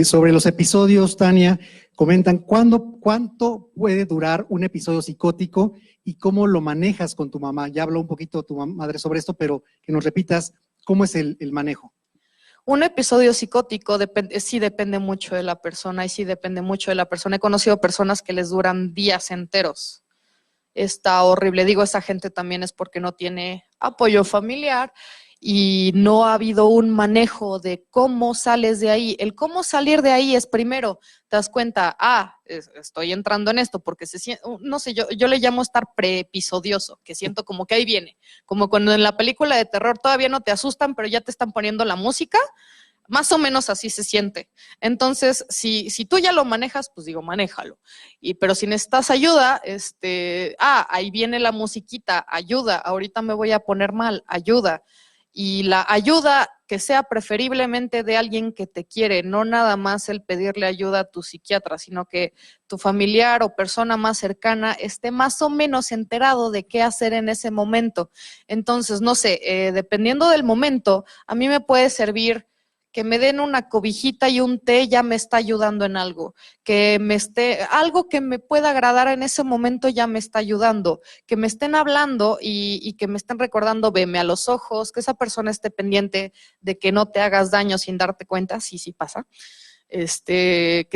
Sobre los episodios, Tania, comentan, ¿cuánto puede durar un episodio psicótico y cómo lo manejas con tu mamá? Ya habló un poquito tu madre sobre esto, pero que nos repitas, ¿cómo es el manejo? Un episodio psicótico sí depende mucho de la persona y sí depende mucho de la persona. He conocido personas que les duran días enteros. Está horrible. Digo, esa gente también es porque no tiene apoyo familiar y no ha habido un manejo de cómo sales de ahí. El cómo salir de ahí es primero, te das cuenta, estoy entrando en esto porque no sé, yo le llamo estar preepisodioso, que siento como que ahí viene, como cuando en la película de terror todavía no te asustan, pero ya te están poniendo la música, más o menos así se siente. Entonces, si tú ya lo manejas, pues digo, manéjalo. Pero si necesitas ayuda, ahí viene la musiquita, ayuda, ahorita me voy a poner mal, ayuda. Y la ayuda que sea preferiblemente de alguien que te quiere, no nada más el pedirle ayuda a tu psiquiatra, sino que tu familiar o persona más cercana esté más o menos enterado de qué hacer en ese momento. Entonces, no sé, dependiendo del momento, a mí me puede servir que me den una cobijita y un té, ya me está ayudando en algo. Algo que me pueda agradar en ese momento ya me está ayudando. Que me estén hablando y que me estén recordando, veme a los ojos, que esa persona esté pendiente de que no te hagas daño sin darte cuenta, sí pasa. Que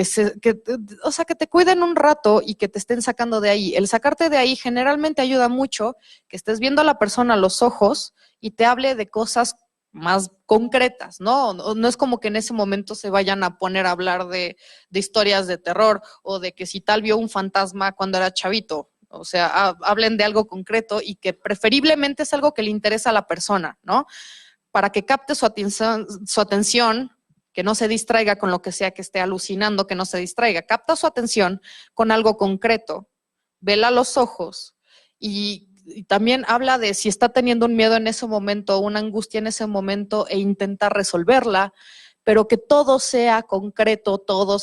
te cuiden un rato y que te estén sacando de ahí. El sacarte de ahí generalmente ayuda mucho, que estés viendo a la persona a los ojos y te hable de cosas más concretas, ¿no? No es como que en ese momento se vayan a poner a hablar de historias de terror o de que si tal vio un fantasma cuando era chavito. O sea, hablen de algo concreto y que preferiblemente es algo que le interesa a la persona, ¿no? Para que capte su atención, que no se distraiga con lo que sea que esté alucinando, que no se distraiga. Capta su atención con algo concreto, vela a los ojos y también habla de si está teniendo un miedo en ese momento, una angustia en ese momento e intenta resolverla, pero que todo sea concreto, todo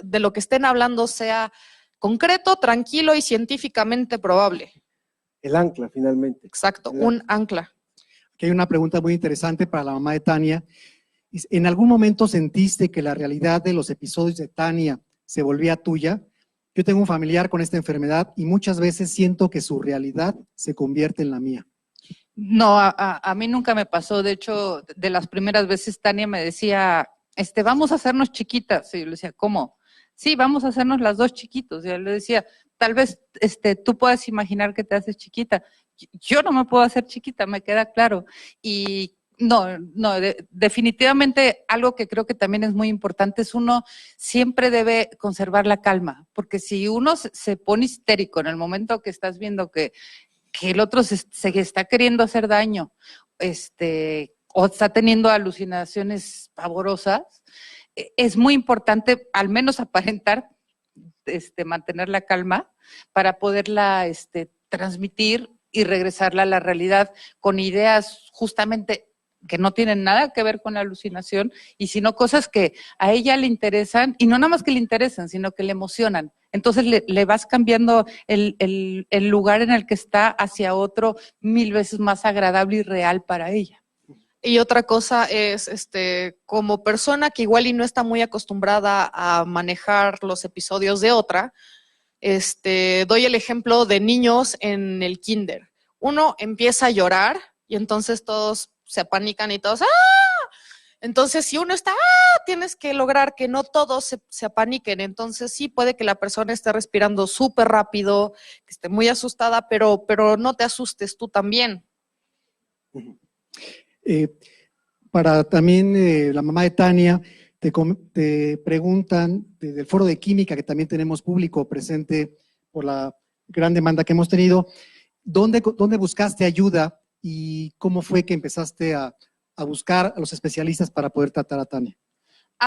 de lo que estén hablando sea concreto, tranquilo y científicamente probable. El ancla, finalmente. Exacto, un ancla. Aquí hay una pregunta muy interesante para la mamá de Tania. ¿En algún momento sentiste que la realidad de los episodios de Tania se volvía tuya? Yo tengo un familiar con esta enfermedad y muchas veces siento que su realidad se convierte en la mía. No, a mí nunca me pasó. De hecho, de las primeras veces Tania me decía, vamos a hacernos chiquitas. Y yo le decía, ¿cómo? Sí, vamos a hacernos las dos chiquitos. Y yo le decía, tal vez tú puedas imaginar que te haces chiquita. Yo no me puedo hacer chiquita, me queda claro. Y Definitivamente algo que creo que también es muy importante es uno siempre debe conservar la calma, porque si uno se pone histérico en el momento que estás viendo que el otro se está queriendo hacer daño, o está teniendo alucinaciones pavorosas, es muy importante al menos aparentar, mantener la calma para poderla transmitir y regresarla a la realidad con ideas justamente que no tienen nada que ver con la alucinación, y sino cosas que a ella le interesan, y no nada más que le interesan, sino que le emocionan. Entonces le vas cambiando el lugar en el que está hacia otro 1000 veces más agradable y real para ella. Y otra cosa es, como persona que igual y no está muy acostumbrada a manejar los episodios de otra, doy el ejemplo de niños en el kinder. Uno empieza a llorar y entonces todos se apanican y todos, ¡ah! Entonces, si uno está, ¡ah!, tienes que lograr que no todos se apaniquen. Entonces, sí puede que la persona esté respirando súper rápido, que esté muy asustada, pero no te asustes tú también. Para también la mamá de Tania, te preguntan del foro de química, que también tenemos público presente por la gran demanda que hemos tenido, ¿dónde buscaste ayuda y cómo fue que empezaste a buscar a los especialistas para poder tratar a Tania?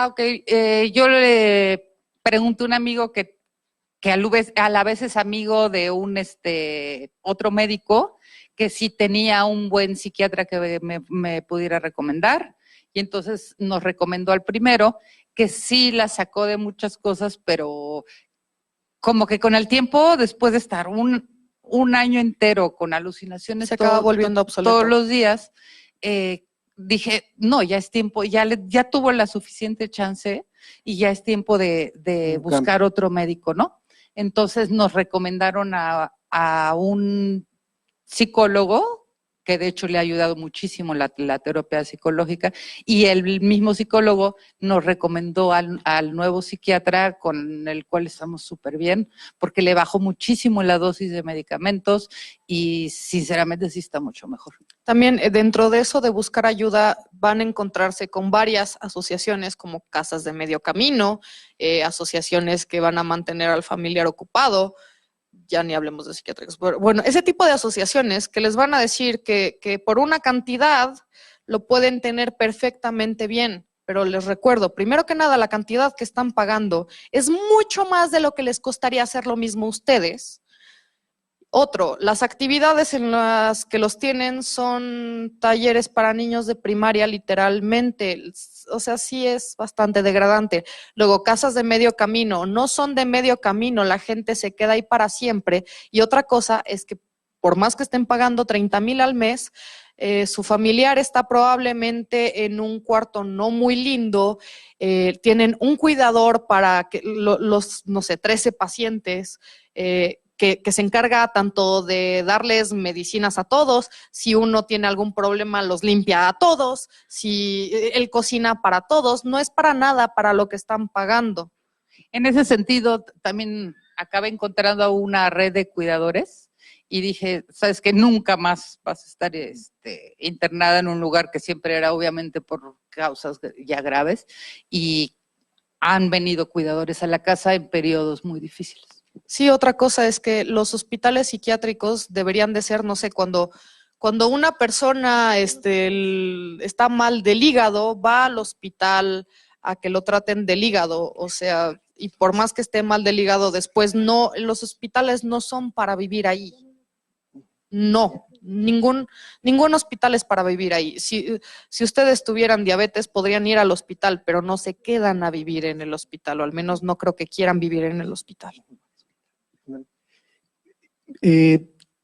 Ok. Yo le pregunté a un amigo que a la vez es amigo de un otro médico, que sí tenía un buen psiquiatra que me pudiera recomendar, y entonces nos recomendó al primero, que sí la sacó de muchas cosas, pero como que con el tiempo, después de estar un año entero con alucinaciones, se acaba volviendo obsoleto todos los días, dije, no, ya es tiempo, ya tuvo la suficiente chance y ya es tiempo de buscar otro médico, ¿no? Entonces nos recomendaron a un psicólogo, que de hecho le ha ayudado muchísimo la terapia psicológica, y el mismo psicólogo nos recomendó al nuevo psiquiatra, con el cual estamos súper bien, porque le bajó muchísimo la dosis de medicamentos y sinceramente sí está mucho mejor. También dentro de eso de buscar ayuda van a encontrarse con varias asociaciones como Casas de Medio Camino, asociaciones que van a mantener al familiar ocupado, ya ni hablemos de psiquiátricos. Bueno, ese tipo de asociaciones que les van a decir que por una cantidad lo pueden tener perfectamente bien, pero les recuerdo, primero que nada, la cantidad que están pagando es mucho más de lo que les costaría hacer lo mismo a ustedes. Otro, las actividades en las que los tienen son talleres para niños de primaria, literalmente. O sea, sí es bastante degradante. Luego, casas de medio camino, no son de medio camino, la gente se queda ahí para siempre. Y otra cosa es que por más que estén pagando 30,000 al mes, su familiar está probablemente en un cuarto no muy lindo, tienen un cuidador para que los, no sé, 13 pacientes, que se encarga tanto de darles medicinas a todos, si uno tiene algún problema los limpia a todos, si él cocina para todos, no es para nada para lo que están pagando. En ese sentido, también acabé encontrando una red de cuidadores y dije, sabes que nunca más vas a estar internada en un lugar que siempre era obviamente por causas ya graves, y han venido cuidadores a la casa en periodos muy difíciles. Sí, otra cosa es que los hospitales psiquiátricos deberían de ser, no sé, cuando una persona está mal del hígado, va al hospital a que lo traten del hígado, o sea, y por más que esté mal del hígado después, no, los hospitales no son para vivir ahí. No, ningún hospital es para vivir ahí. Si ustedes tuvieran diabetes, podrían ir al hospital, pero no se quedan a vivir en el hospital, o al menos no creo que quieran vivir en el hospital.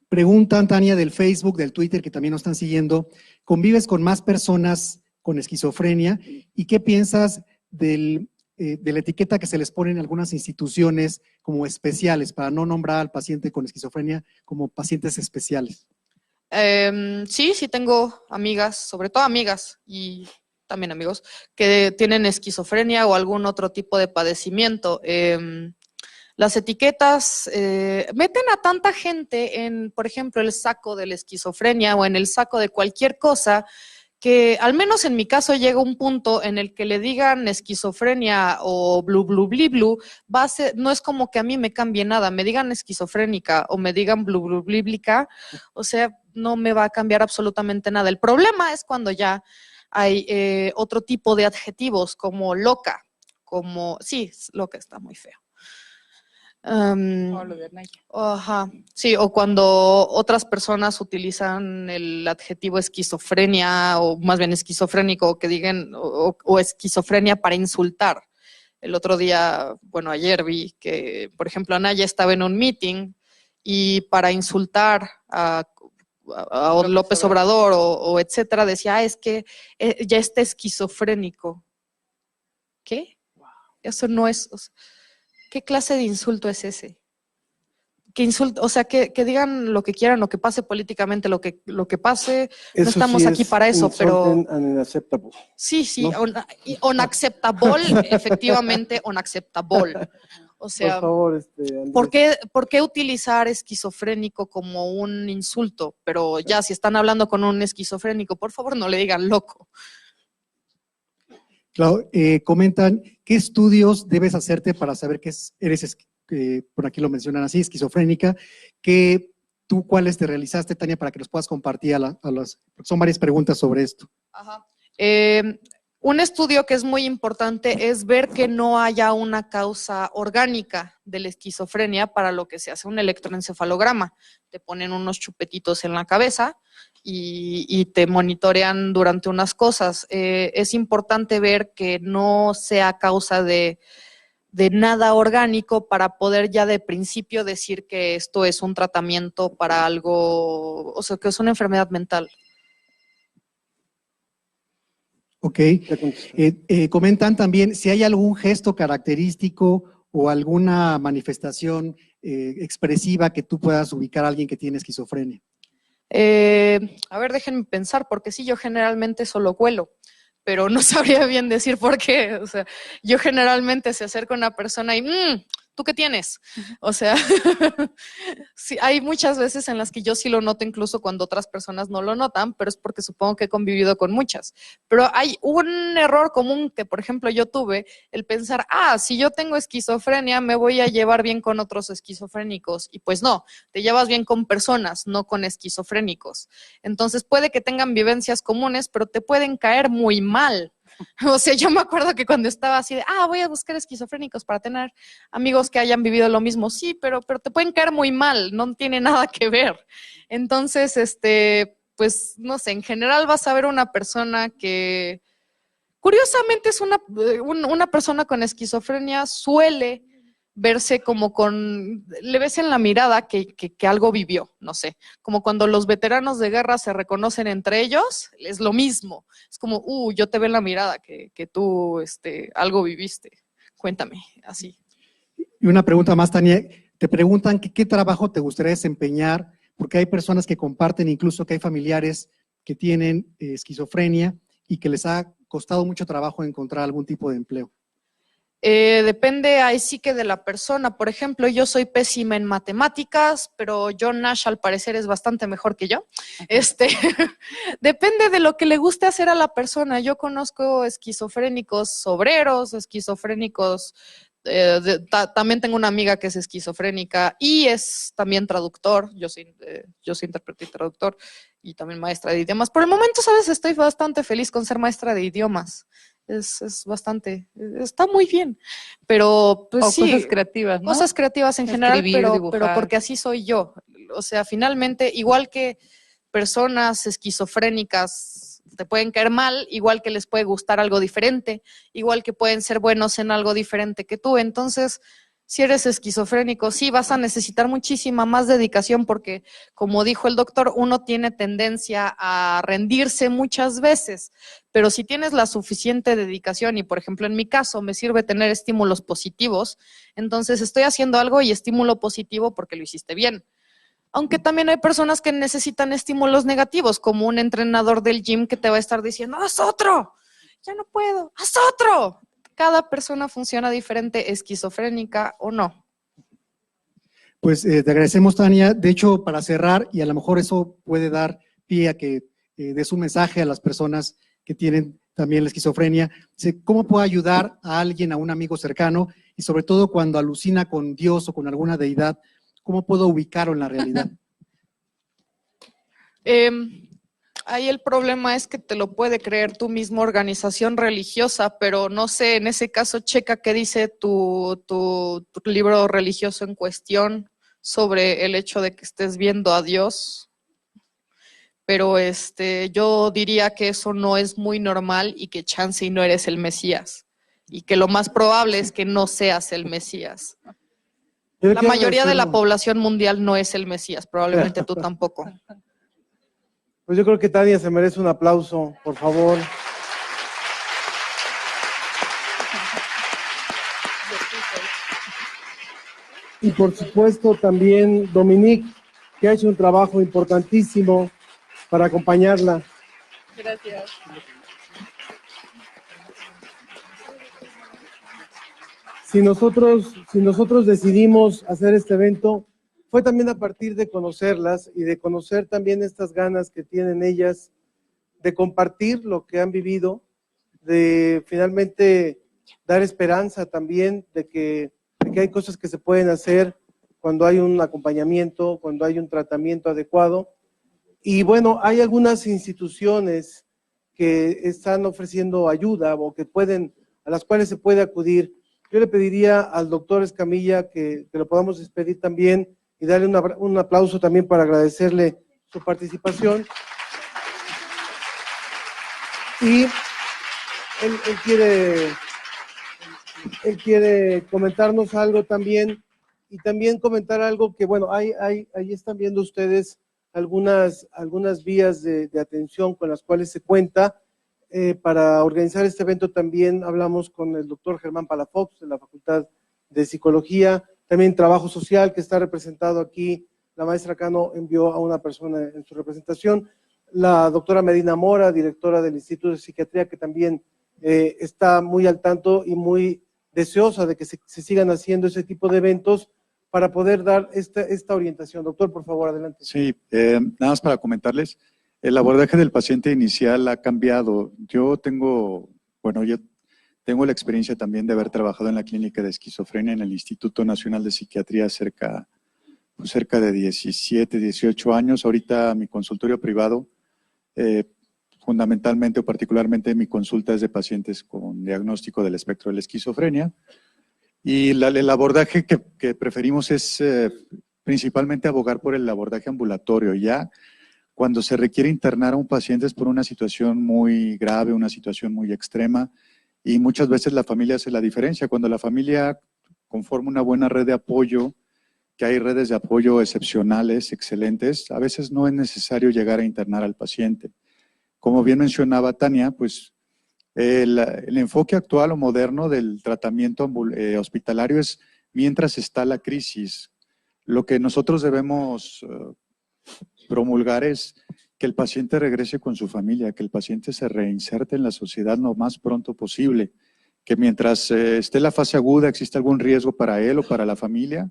Preguntan, Tania, del Facebook, del Twitter, que también nos están siguiendo, ¿convives con más personas con esquizofrenia? ¿Y qué piensas de la etiqueta que se les pone en algunas instituciones como especiales, para no nombrar al paciente con esquizofrenia como pacientes especiales? Sí tengo amigas, sobre todo amigas y también amigos, que tienen esquizofrenia o algún otro tipo de padecimiento. Las etiquetas meten a tanta gente en, por ejemplo, el saco de la esquizofrenia o en el saco de cualquier cosa, que al menos en mi caso llega un punto en el que le digan esquizofrenia o blu blu bli blu, no es como que a mí me cambie nada, me digan esquizofrénica o me digan blu blu blíblica, o sea, no me va a cambiar absolutamente nada. El problema es cuando ya hay otro tipo de adjetivos como loca, sí, loca está muy feo. O lo de Anaya. Ajá, sí, o cuando otras personas utilizan el adjetivo esquizofrenia o más bien esquizofrénico, que digan, o esquizofrenia para insultar. El otro día, bueno, ayer vi que, por ejemplo, Anaya estaba en un meeting y para insultar a López Obrador o etcétera, decía, es que ya está esquizofrénico. ¿Qué? Eso no es, o sea, ¿qué clase de insulto es ese? Que insulto, o sea, que digan lo que quieran, lo que pase políticamente, lo que pase, no Eso estamos sí aquí es para eso, pero insulting and unacceptable. sí, ¿no? unacceptable, efectivamente, unacceptable. O sea, Por favor, Andrés. ¿por qué utilizar esquizofrénico como un insulto? Pero ya, si están hablando con un esquizofrénico, por favor, no le digan loco. Claro, comentan, ¿qué estudios debes hacerte para saber que eres, por aquí lo mencionan así, esquizofrénica? ¿Cuáles te realizaste, Tania, para que los puedas compartir son varias preguntas sobre esto? Ajá. Un estudio que es muy importante es ver que no haya una causa orgánica de la esquizofrenia, para lo que se hace un electroencefalograma. Te ponen unos chupetitos en la cabeza y te monitorean durante unas cosas. Es importante ver que no sea causa de nada orgánico para poder ya de principio decir que esto es un tratamiento para algo, o sea, que es una enfermedad mental. Ok. Comentan también si hay algún gesto característico o alguna manifestación expresiva que tú puedas ubicar a alguien que tiene esquizofrenia. A ver, déjenme pensar, porque sí, yo generalmente solo huelo, pero no sabría bien decir por qué. O sea, yo generalmente se acerca una persona y, ¿tú qué tienes? O sea, sí, hay muchas veces en las que yo sí lo noto, incluso cuando otras personas no lo notan, pero es porque supongo que he convivido con muchas. Pero hay un error común que, por ejemplo, yo tuve, el pensar, si yo tengo esquizofrenia, me voy a llevar bien con otros esquizofrénicos. Y pues no, te llevas bien con personas, no con esquizofrénicos. Entonces puede que tengan vivencias comunes, pero te pueden caer muy mal. O sea, yo me acuerdo que cuando estaba así de, voy a buscar esquizofrénicos para tener amigos que hayan vivido lo mismo. Sí, pero te pueden caer muy mal, no tiene nada que ver. Entonces, pues, no sé, en general vas a ver una persona que, curiosamente, es una persona con esquizofrenia, suele verse como le ves en la mirada que algo vivió, no sé, como cuando los veteranos de guerra se reconocen entre ellos, es lo mismo, es como, yo te veo en la mirada que tú algo viviste, cuéntame, así. Y una pregunta más, Tania, te preguntan qué trabajo te gustaría desempeñar, porque hay personas que comparten, incluso que hay familiares que tienen esquizofrenia y que les ha costado mucho trabajo encontrar algún tipo de empleo. Depende ahí sí que de la persona. Por ejemplo, yo soy pésima en matemáticas, pero John Nash al parecer es bastante mejor que yo. Depende de lo que le guste hacer a la persona. Yo conozco esquizofrénicos obreros, esquizofrénicos, también tengo una amiga que es esquizofrénica y es también traductor. Yo soy intérprete y traductor y también maestra de idiomas. Por el momento, ¿sabes? Estoy bastante feliz con ser maestra de idiomas. Es bastante, está muy bien, pero pues o sí. Cosas creativas, ¿no? Cosas creativas en general, Escribir, pero porque así soy yo. O sea, finalmente, igual que personas esquizofrénicas te pueden caer mal, igual que les puede gustar algo diferente, igual que pueden ser buenos en algo diferente que tú. Entonces, si eres esquizofrénico, sí vas a necesitar muchísima más dedicación porque, como dijo el doctor, uno tiene tendencia a rendirse muchas veces, pero si tienes la suficiente dedicación y, por ejemplo, en mi caso me sirve tener estímulos positivos, entonces estoy haciendo algo y estímulo positivo porque lo hiciste bien. Aunque también hay personas que necesitan estímulos negativos, como un entrenador del gym que te va a estar diciendo, ¡haz otro! Ya no puedo, ¡haz otro! Cada persona funciona diferente, esquizofrénica o no. Pues te agradecemos, Tania. De hecho, para cerrar, y a lo mejor eso puede dar pie a que dé su mensaje a las personas que tienen también la esquizofrenia. Dice, ¿cómo puedo ayudar a alguien, a un amigo cercano? Y sobre todo cuando alucina con Dios o con alguna deidad, ¿cómo puedo ubicarlo en la realidad? Ahí el problema es que te lo puede creer tu misma organización religiosa, pero no sé, en ese caso checa qué dice tu libro religioso en cuestión sobre el hecho de que estés viendo a Dios. Pero yo diría que eso no es muy normal y que chance y no eres el Mesías. Y que lo más probable es que no seas el Mesías. La mayoría de la población mundial no es el Mesías, probablemente tú tampoco. Pues yo creo que Tania se merece un aplauso, por favor. Y por supuesto también Dominique, que ha hecho un trabajo importantísimo para acompañarla. Gracias. Si nosotros decidimos hacer este evento, fue también a partir de conocerlas y de conocer también estas ganas que tienen ellas de compartir lo que han vivido, de finalmente dar esperanza también de que hay cosas que se pueden hacer cuando hay un acompañamiento, cuando hay un tratamiento adecuado. Y bueno, hay algunas instituciones que están ofreciendo ayuda o a las cuales se puede acudir. Yo le pediría al doctor Escamilla que lo podamos despedir también y darle un aplauso también para agradecerle su participación. Y él quiere comentarnos algo también, y también comentar algo que, bueno, ahí están viendo ustedes algunas vías de atención con las cuales se cuenta. Para organizar este evento también hablamos con el doctor Germán Palafox de la Facultad de Psicología, también Trabajo Social, que está representado aquí. La maestra Cano envió a una persona en su representación. La doctora Medina Mora, directora del Instituto de Psiquiatría, que también está muy al tanto y muy deseosa de que se sigan haciendo ese tipo de eventos para poder dar esta orientación. Doctor, por favor, adelante. Sí, nada más para comentarles, el abordaje del paciente inicial ha cambiado. Yo tengo la experiencia también de haber trabajado en la clínica de esquizofrenia en el Instituto Nacional de Psiquiatría cerca de 17, 18 años. Ahorita mi consultorio privado, fundamentalmente o particularmente mi consulta es de pacientes con diagnóstico del espectro de la esquizofrenia. Y el abordaje que preferimos es principalmente abogar por el abordaje ambulatorio. Ya cuando se requiere internar a un paciente es por una situación muy grave, una situación muy extrema, y muchas veces la familia hace la diferencia. Cuando la familia conforma una buena red de apoyo, que hay redes de apoyo excepcionales, excelentes, a veces no es necesario llegar a internar al paciente. Como bien mencionaba Tania, pues el enfoque actual o moderno del tratamiento hospitalario es mientras está la crisis. Lo que nosotros debemos promulgar es que el paciente regrese con su familia, que el paciente se reinserte en la sociedad lo más pronto posible, que mientras esté la fase aguda, existe algún riesgo para él o para la familia,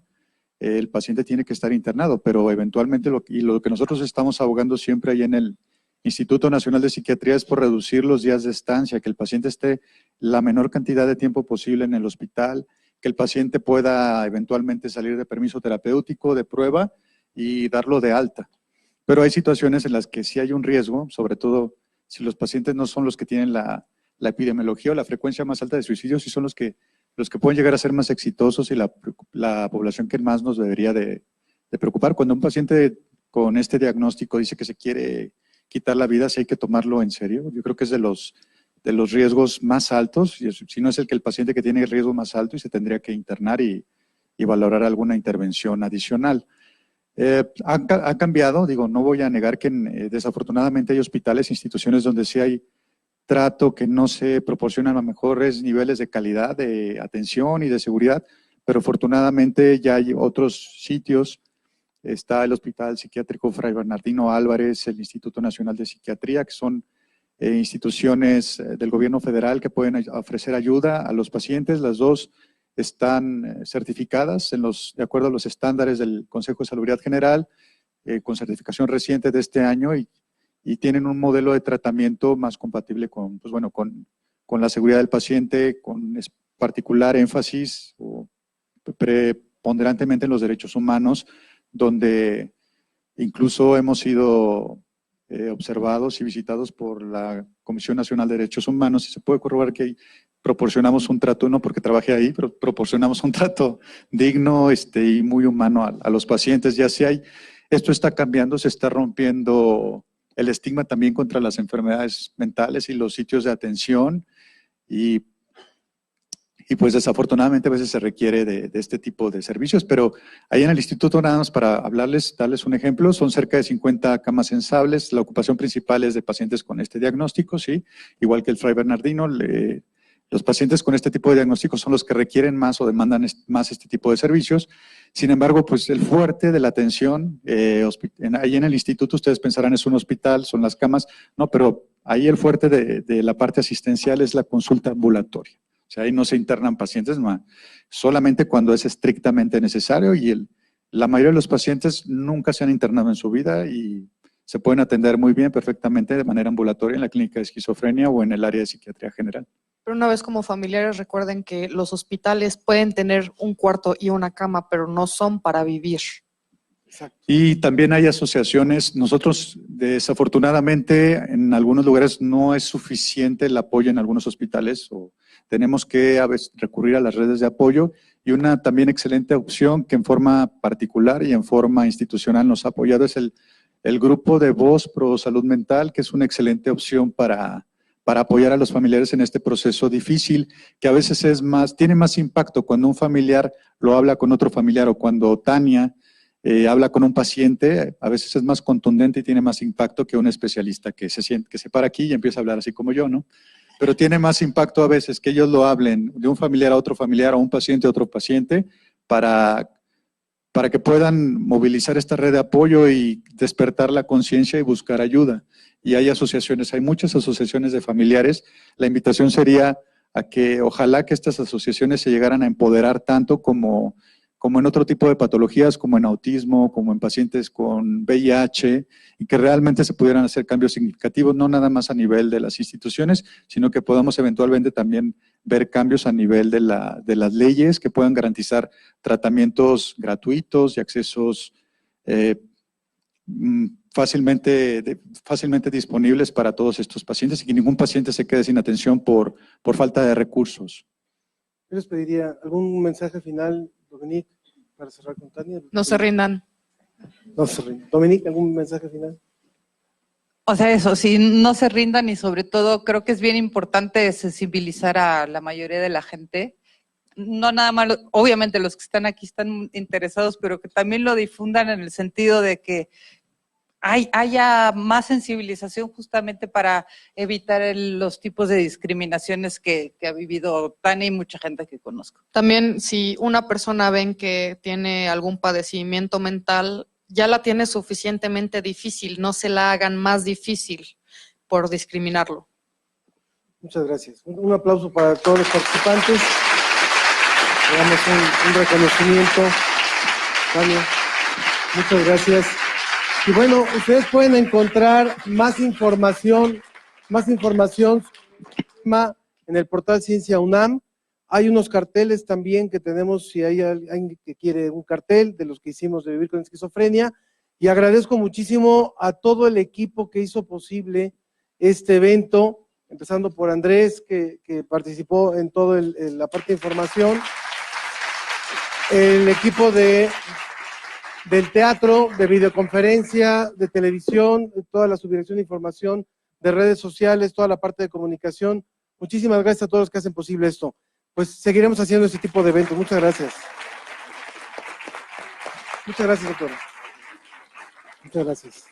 el paciente tiene que estar internado, pero eventualmente lo que nosotros estamos abogando siempre ahí en el Instituto Nacional de Psiquiatría es por reducir los días de estancia, que el paciente esté la menor cantidad de tiempo posible en el hospital, que el paciente pueda eventualmente salir de permiso terapéutico, de prueba y darlo de alta. Pero hay situaciones en las que sí hay un riesgo, sobre todo si los pacientes no son los que tienen la epidemiología o la frecuencia más alta de suicidios, sí son los que pueden llegar a ser más exitosos y la población que más nos debería de preocupar. Cuando un paciente con este diagnóstico dice que se quiere quitar la vida, sí hay que tomarlo en serio. Yo creo que es de los riesgos más altos, si no es el paciente que tiene el riesgo más alto, y se tendría que internar y valorar alguna intervención adicional. Ha cambiado, digo, no voy a negar que desafortunadamente hay hospitales, instituciones donde sí hay trato que no se proporcionan a mejores niveles de calidad, de atención y de seguridad, pero afortunadamente ya hay otros sitios. Está el Hospital Psiquiátrico Fray Bernardino Álvarez, el Instituto Nacional de Psiquiatría, que son instituciones del gobierno federal que pueden ofrecer ayuda a los pacientes. Las dos están certificadas de acuerdo a los estándares del Consejo de Salubridad General, con certificación reciente de este año, y y tienen un modelo de tratamiento más compatible con, pues bueno, con la seguridad del paciente, con particular énfasis o preponderantemente en los derechos humanos, donde incluso hemos sido observados y visitados por la Comisión Nacional de Derechos Humanos, y se puede corroborar que proporcionamos un trato, no porque trabajé ahí, pero proporcionamos un trato digno y muy humano a los pacientes. Ya si hay, esto está cambiando, se está rompiendo el estigma también contra las enfermedades mentales y los sitios de atención, y pues desafortunadamente a veces se requiere de este tipo de servicios, pero ahí en el instituto, nada más para darles un ejemplo, son cerca de 50 camas sensables, la ocupación principal es de pacientes con este diagnóstico, ¿sí? Igual que el Fray Bernardino, los pacientes con este tipo de diagnósticos son los que requieren más o demandan más este tipo de servicios. Sin embargo, pues el fuerte de la atención, ahí en el instituto ustedes pensarán es un hospital, son las camas, no, pero ahí el fuerte de la parte asistencial es la consulta ambulatoria. O sea, ahí no se internan pacientes, solamente cuando es estrictamente necesario, y la mayoría de los pacientes nunca se han internado en su vida y se pueden atender muy bien, perfectamente, de manera ambulatoria en la clínica de esquizofrenia o en el área de psiquiatría general. Pero una vez como familiares recuerden que los hospitales pueden tener un cuarto y una cama, pero no son para vivir. Exacto. Y también hay asociaciones, nosotros desafortunadamente en algunos lugares no es suficiente el apoyo en algunos hospitales, o tenemos que a veces recurrir a las redes de apoyo, y una también excelente opción que en forma particular y en forma institucional nos ha apoyado es el grupo de Voz Pro Salud Mental, que es una excelente opción para apoyar a los familiares en este proceso difícil, que a veces tiene más impacto cuando un familiar lo habla con otro familiar, o cuando Tania habla con un paciente, a veces es más contundente y tiene más impacto que un especialista que se para aquí y empieza a hablar así como yo, ¿no? Pero tiene más impacto a veces que ellos lo hablen de un familiar a otro familiar, o un paciente a otro paciente, para que puedan movilizar esta red de apoyo y despertar la conciencia y buscar ayuda. Y hay asociaciones, hay muchas asociaciones de familiares. La invitación sería a que ojalá que estas asociaciones se llegaran a empoderar tanto como en otro tipo de patologías, como en autismo, como en pacientes con VIH, y que realmente se pudieran hacer cambios significativos, no nada más a nivel de las instituciones, sino que podamos eventualmente también ver cambios a nivel de las leyes que puedan garantizar tratamientos gratuitos y accesos fácilmente disponibles para todos estos pacientes, y que ningún paciente se quede sin atención por falta de recursos. Yo les pediría algún mensaje final, Dominique, para cerrar con Tania. No se rindan. No se rindan. Dominique, ¿algún mensaje final? O sea, eso, sí, no se rindan, y sobre todo creo que es bien importante sensibilizar a la mayoría de la gente. No nada más, obviamente los que están aquí están interesados, pero que también lo difundan en el sentido de que haya más sensibilización justamente para evitar los tipos de discriminaciones que ha vivido Tania y mucha gente que conozco. También si una persona ven que tiene algún padecimiento mental, ya la tiene suficientemente difícil, no se la hagan más difícil por discriminarlo. Muchas gracias. Un aplauso para todos los participantes. Le damos un reconocimiento. Tania, muchas gracias. Y bueno, ustedes pueden encontrar más información en el portal Ciencia UNAM. Hay unos carteles también que tenemos, si hay alguien que quiere un cartel de los que hicimos de Vivir con Esquizofrenia. Y agradezco muchísimo a todo el equipo que hizo posible este evento, empezando por Andrés, que participó en toda la parte de información, el equipo del teatro, de videoconferencia, de televisión, toda la subdirección de información, de redes sociales, toda la parte de comunicación. Muchísimas gracias a todos los que hacen posible esto. Pues seguiremos haciendo este tipo de eventos. Muchas gracias. Muchas gracias, doctora. Muchas gracias.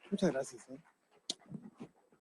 Muchas gracias.